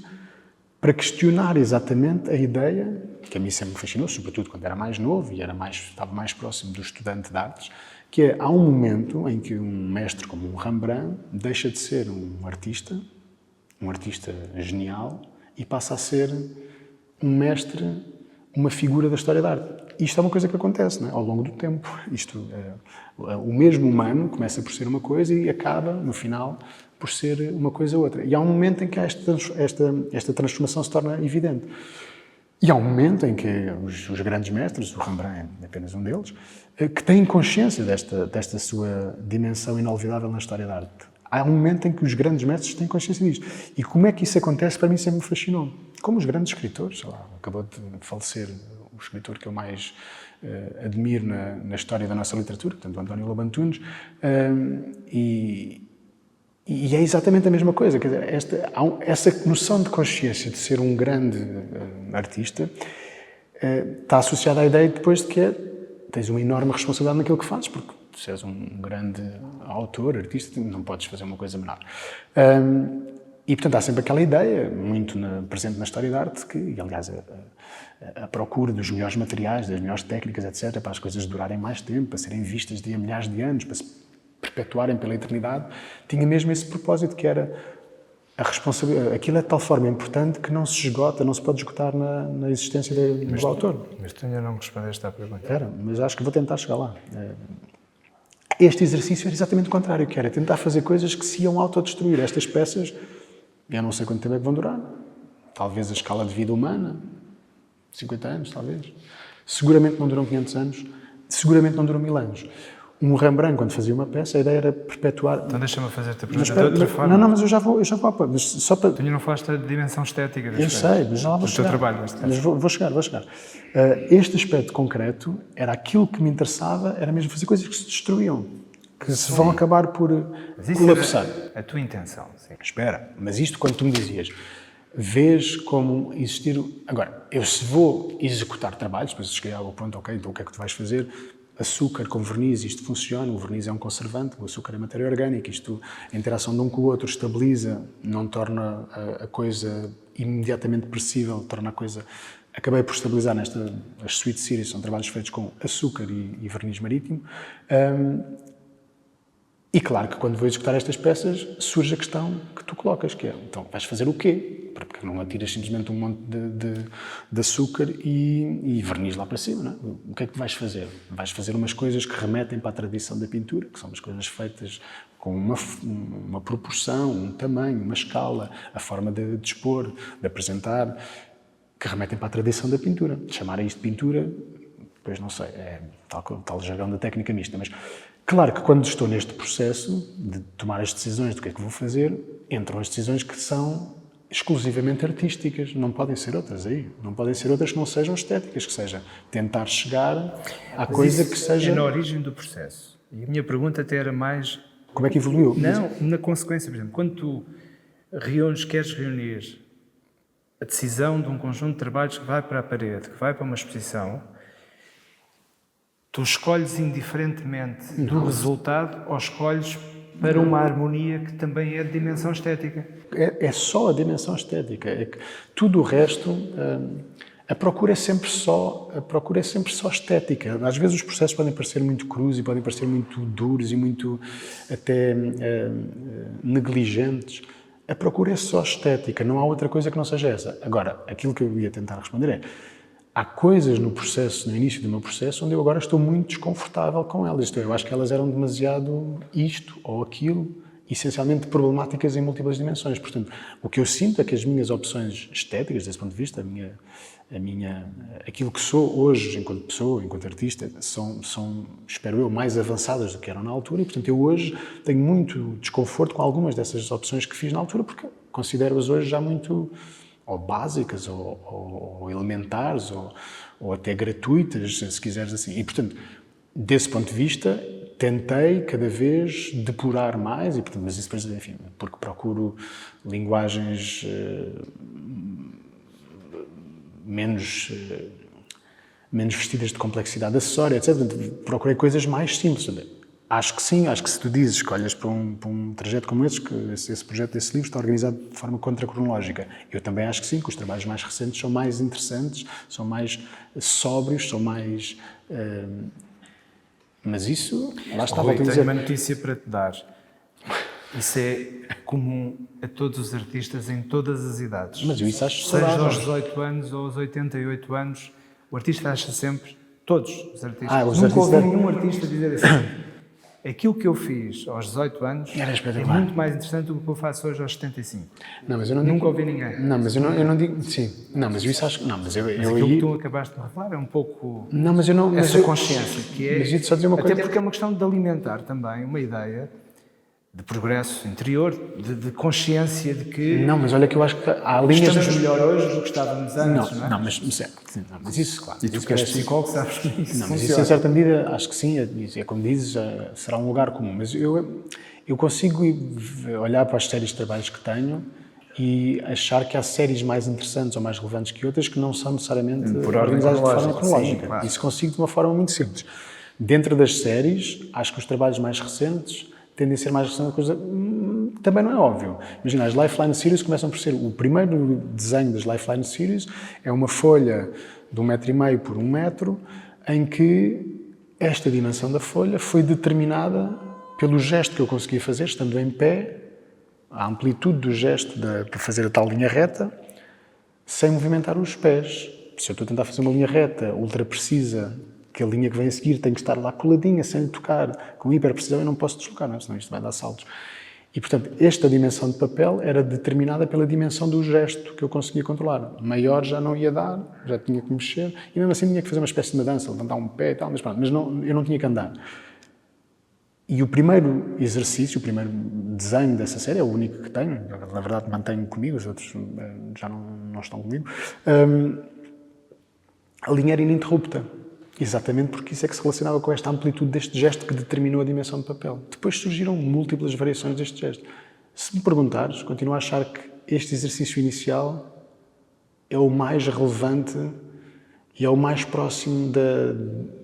para questionar exatamente a ideia, que a mim sempre me fascinou, sobretudo quando era mais novo e estava mais próximo do estudante de artes, que é, há um momento em que um mestre como um Rembrandt deixa de ser um artista genial, e passa a ser um mestre, uma figura da história da arte. Isto é uma coisa que acontece, não é? Ao longo do tempo. O mesmo humano começa por ser uma coisa e acaba, no final, por ser uma coisa ou outra. E há um momento em que esta transformação se torna evidente. E há um momento em que os grandes mestres, o Rembrandt é apenas um deles, que têm consciência desta sua dimensão inolvidável na história da arte. Há um momento em que os grandes mestres têm consciência disto. E como é que isso acontece, para mim sempre me fascinou. Como os grandes escritores, sei lá, acabou de falecer o escritor que eu mais admiro na história da nossa literatura, portanto, o António Lobo Antunes, e é exatamente a mesma coisa. Quer dizer, essa noção de consciência de ser um grande artista está associada à ideia depois de que tens uma enorme responsabilidade naquilo que fazes, porque se és um grande autor, artista, não podes fazer uma coisa menor. E, portanto, há sempre aquela ideia, muito presente na história da arte, e, aliás, a procura dos melhores materiais, das melhores técnicas, etc., para as coisas durarem mais tempo, para serem vistas de milhares de anos, para se perpetuarem pela eternidade, tinha mesmo esse propósito, que era a responsabilidade. Aquilo é de tal forma importante que não se esgota, não se pode esgotar na existência do autor. Mas tu ainda não me respondeste à pergunta. Era, mas acho que vou tentar chegar lá. Este exercício era exatamente o contrário, que era tentar fazer coisas que se iam autodestruir. Estas peças, eu não sei quanto tempo é que vão durar. Talvez a escala de vida humana, 50 anos, talvez. Seguramente não duram 500 anos, seguramente não duram 1000 anos. Um Rembrandt, quando fazia uma peça, a ideia era perpetuar... Então deixa-me fazer-te a pergunta de outra forma. Não, mas eu já vou mas só para... Tu ainda não falaste da dimensão estética das Eu peças. sei, mas já lá vou chegar. Do teu trabalho, neste caso. Mas vou chegar. Este aspecto concreto era aquilo que me interessava, era mesmo fazer coisas que se destruíam, que se vão acabar por colapsar. A tua intenção, sim. Espera, mas isto quando tu me dizias, vês como existir... Agora, eu se vou executar trabalhos, depois cheguei ao ponto, ok, então o que é que tu vais fazer? Açúcar com verniz, isto funciona, o verniz é um conservante, o açúcar é matéria orgânica, a interação de um com o outro estabiliza, não torna a coisa imediatamente perceptível, torna a coisa... Acabei por estabilizar as Sweet Series, são trabalhos feitos com açúcar e verniz marítimo. E claro que quando vou executar estas peças surge a questão que tu colocas, que é, então vais fazer o quê? Porque não atiras simplesmente um monte de açúcar e verniz lá para cima, não é? O que é que tu vais fazer? Vais fazer umas coisas que remetem para a tradição da pintura, que são umas coisas feitas com uma proporção, um tamanho, uma escala, a forma de dispor, de apresentar, que remetem para a tradição da pintura. Chamar a isto de pintura, depois não sei, é tal jargão da técnica mista, mas... Claro que quando estou neste processo de tomar as decisões do que é que vou fazer, entram as decisões que são exclusivamente artísticas, não podem ser outras aí, não podem ser outras que não sejam estéticas, que seja tentar chegar à coisa que seja... É na origem do processo. E a minha pergunta até era mais... Como é que evoluiu? Não, na consequência, por exemplo, quando tu queres reunir a decisão de um conjunto de trabalhos que vai para a parede, que vai para uma exposição... Tu escolhes indiferentemente do resultado ou escolhes para uma harmonia que também é de dimensão estética? É só a dimensão estética. É que tudo o resto, a procura é sempre só estética. Às vezes os processos podem parecer muito crus e podem parecer muito duros e muito até negligentes. A procura é só estética, não há outra coisa que não seja essa. Agora, aquilo que eu ia tentar responder é: há coisas no processo, no início do meu processo, onde eu agora estou muito desconfortável com elas. Isto é, eu acho que elas eram demasiado isto ou aquilo, essencialmente problemáticas em múltiplas dimensões. Portanto, o que eu sinto é que as minhas opções estéticas, desse ponto de vista, aquilo que sou hoje enquanto pessoa, enquanto artista, são, espero eu, mais avançadas do que eram na altura e, portanto, eu hoje tenho muito desconforto com algumas dessas opções que fiz na altura, porque considero-as hoje já muito ou básicas, ou elementares, ou até gratuitas, se quiseres assim. E, portanto, desse ponto de vista, tentei cada vez depurar mais, e, portanto, mas isso depois, enfim, porque procuro linguagens menos vestidas de complexidade acessória, etc. Portanto, procurei coisas mais simples. Acho que sim, acho que se tu dizes que olhas para um trajeto como esse, que esse projeto desse livro está organizado de forma contracronológica. Eu também acho que sim, que os trabalhos mais recentes são mais interessantes, são mais sóbrios, são mais... mas isso, lá está, Rui, volto a dizer. tenho uma notícia para te dar. Isso é comum a todos os artistas em todas as idades. Mas eu isso acho Seja saudável. aos 18 anos ou aos 88 anos, o artista acha sempre, todos os artistas, Os nunca ouvi artistas- nenhum artista dizer assim, aquilo que eu fiz aos 18 anos Era é espetacular. muito mais interessante do que eu faço hoje aos 75. Não, mas eu não Nunca digo... ouvi ninguém. Não, mas eu não digo... Sim. Não, mas eu isso acho... Não, mas eu Mas aquilo aí... que tu acabaste de revelar é um pouco Não, mas eu não... mas essa eu- consciência, que é... Mas ia-te só dizer uma até coisa. porque é uma questão de alimentar também uma ideia de progresso interior, de consciência de que Não, mas olha que eu acho que há linhas... estamos melhor hoje do que estávamos antes, não é? Não, mas certo. Sim, não, mas isso, claro. E tu isso que és parece- psicólogo sabes que isso Não, mas isso funciona. em certa medida, acho que sim, é como dizes, será um lugar comum. Mas eu consigo olhar para as séries de trabalhos que tenho e achar que há séries mais interessantes ou mais relevantes que outras que não são necessariamente Por ordem organizadas de forma cronológica, cronológica. sim, claro. Isso consigo de uma forma muito simples. Dentro das séries, acho que os trabalhos mais recentes tendem a ser mais recentes, coisa também não é óbvio. Imagina, as Lifeline Series começam por ser... O primeiro desenho das Lifeline Series é uma folha de 1,5 m por 1 metro, em que esta dimensão da folha foi determinada pelo gesto que eu conseguia fazer, estando em pé, a amplitude do gesto para fazer a tal linha reta, sem movimentar os pés. Se eu estou a tentar fazer uma linha reta, ultra precisa, que a linha que vem a seguir tem que estar lá coladinha, sem lhe tocar, com hiper precisão, eu não posso deslocar, não é? Senão isto vai dar saltos. E, portanto, esta dimensão de papel era determinada pela dimensão do gesto que eu conseguia controlar. Maior já não ia dar, já tinha que mexer, e mesmo assim tinha que fazer uma espécie de uma dança, levantar um pé e tal, mas pronto, eu não tinha que andar. E o primeiro exercício, o primeiro desenho dessa série, é o único que tenho, na verdade mantenho comigo, os outros já não estão comigo, a linha era ininterrupta. Exatamente porque isso é que se relacionava com esta amplitude deste gesto que determinou a dimensão de papel. Depois surgiram múltiplas variações deste gesto. Se me perguntares, continuo a achar que este exercício inicial é o mais relevante e é o mais próximo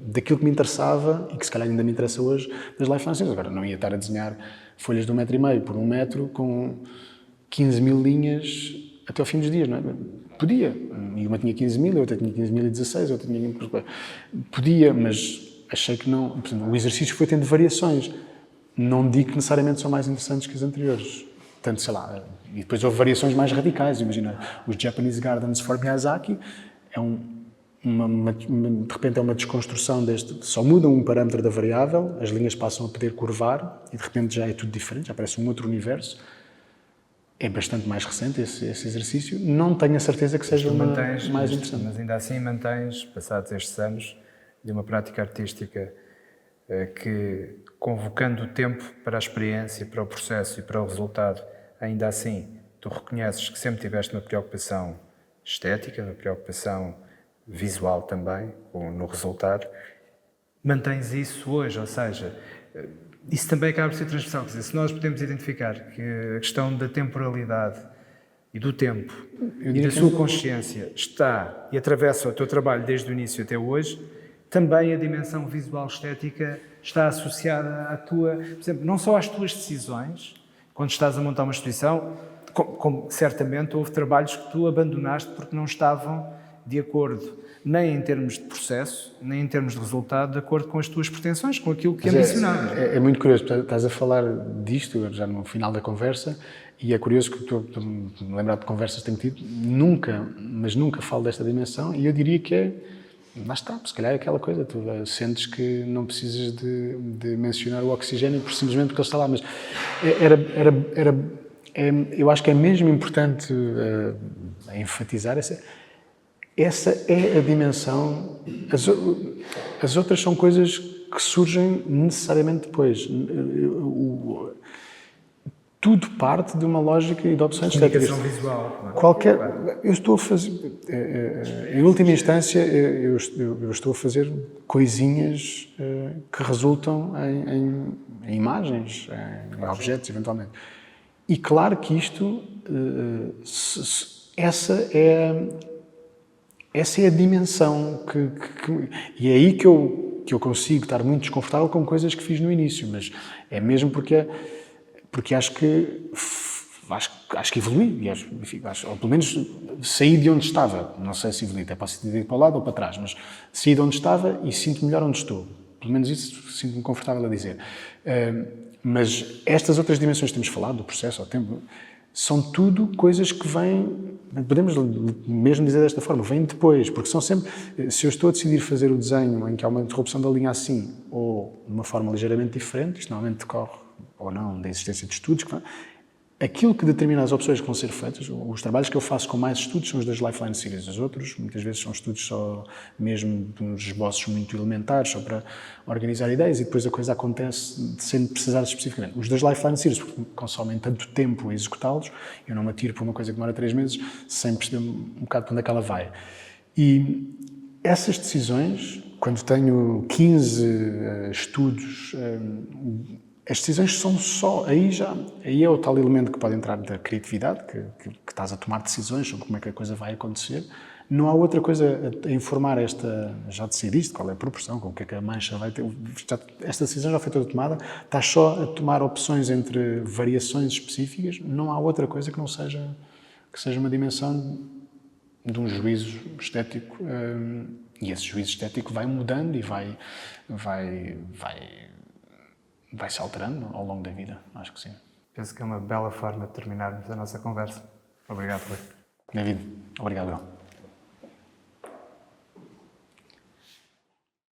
daquilo que me interessava e que se calhar ainda me interessa hoje das Lifeline Series. Agora, não ia estar a desenhar folhas de 1,5 m por 1 metro com 15 mil linhas até ao fim dos dias, não é? Podia. E uma tinha 15 mil, a outra tinha 15.016, a outra tinha... Podia, mas achei que não. Portanto, o exercício foi tendo variações. Não digo que necessariamente são mais interessantes que as anteriores. Portanto, sei lá, e depois houve variações mais radicais. Imagina, os Japanese Gardens for Miyazaki é de repente é uma desconstrução deste... Só muda um parâmetro da variável, as linhas passam a poder curvar e de repente já é tudo diferente, já parece um outro universo. É bastante mais recente esse exercício. Não tenho a certeza que seja mais interessante. Mas ainda assim mantens, passados estes anos, de uma prática artística que, convocando o tempo para a experiência, para o processo e para o resultado, ainda assim, tu reconheces que sempre tiveste uma preocupação estética, uma preocupação visual também, no resultado. Mantens isso hoje, ou seja... Isso também acaba por ser transversal, quer dizer, se nós podemos identificar que a questão da temporalidade e do tempo e da sua consciência está e atravessa o teu trabalho desde o início até hoje, também a dimensão visual estética está associada à tua, por exemplo, não só às tuas decisões, quando estás a montar uma exposição, como certamente houve trabalhos que tu abandonaste porque não estavam de acordo, nem em termos de processo, nem em termos de resultado, de acordo com as tuas pretensões, com aquilo que ambicionavas. É muito curioso, estás a falar disto, já no final da conversa, E é curioso que estou a me lembrar de conversas que tenho tido, nunca, mas nunca falo desta dimensão, e eu diria que é, lá está, se calhar é aquela coisa, tu sentes que não precisas de mencionar o oxigênio simplesmente porque ele está lá, mas eu acho que é mesmo importante enfatizar essa é a dimensão. As outras são coisas que surgem necessariamente depois. Tudo parte de uma lógica e de opções estéticas. Comunicação visual. Eu estou a fazer, em última instância, eu estou a fazer coisinhas que resultam em imagens, em objetos, eventualmente. E claro que isto, essa é a dimensão e é aí que eu consigo estar muito desconfortável com coisas que fiz no início, mas é mesmo porque acho que evolui, ou pelo menos saí de onde estava. Não sei se evolui, até posso ir para o lado ou para trás, mas saí de onde estava e sinto melhor onde estou. Pelo menos isso sinto-me confortável a dizer. Mas estas outras dimensões que temos falado, do processo, ao tempo, são tudo coisas que vêm, podemos mesmo dizer desta forma, vêm depois, porque são sempre, se eu estou a decidir fazer o desenho em que há uma interrupção da linha assim, ou de uma forma ligeiramente diferente, isto normalmente decorre, ou não, da existência de estudos, aquilo que determina as opções que vão ser feitas, os trabalhos que eu faço com mais estudos são os das Lifeline Series, os outros muitas vezes são estudos só mesmo de uns esboços muito elementares, só para organizar ideias e depois a coisa acontece sem precisar especificamente. Os das Lifeline Series, porque consomem tanto tempo a executá-los, eu não me atiro por uma coisa que demora 3 meses sem perceber um bocado para onde é que ela vai. E essas decisões, quando tenho 15 estudos, as decisões são só, aí é o tal elemento que pode entrar da criatividade, que estás a tomar decisões sobre como é que a coisa vai acontecer. Não há outra coisa a informar já decidiste qual é a proporção, com o que é que a mancha vai ter. Esta decisão já foi toda tomada, estás só a tomar opções entre variações específicas, não há outra coisa que seja uma dimensão de um juízo estético, e esse juízo estético vai mudando e vai-se alterando ao longo da vida, acho que sim. Penso que é uma bela forma de terminarmos a nossa conversa. Obrigado, Rui. Bem-vindo. Obrigado, João.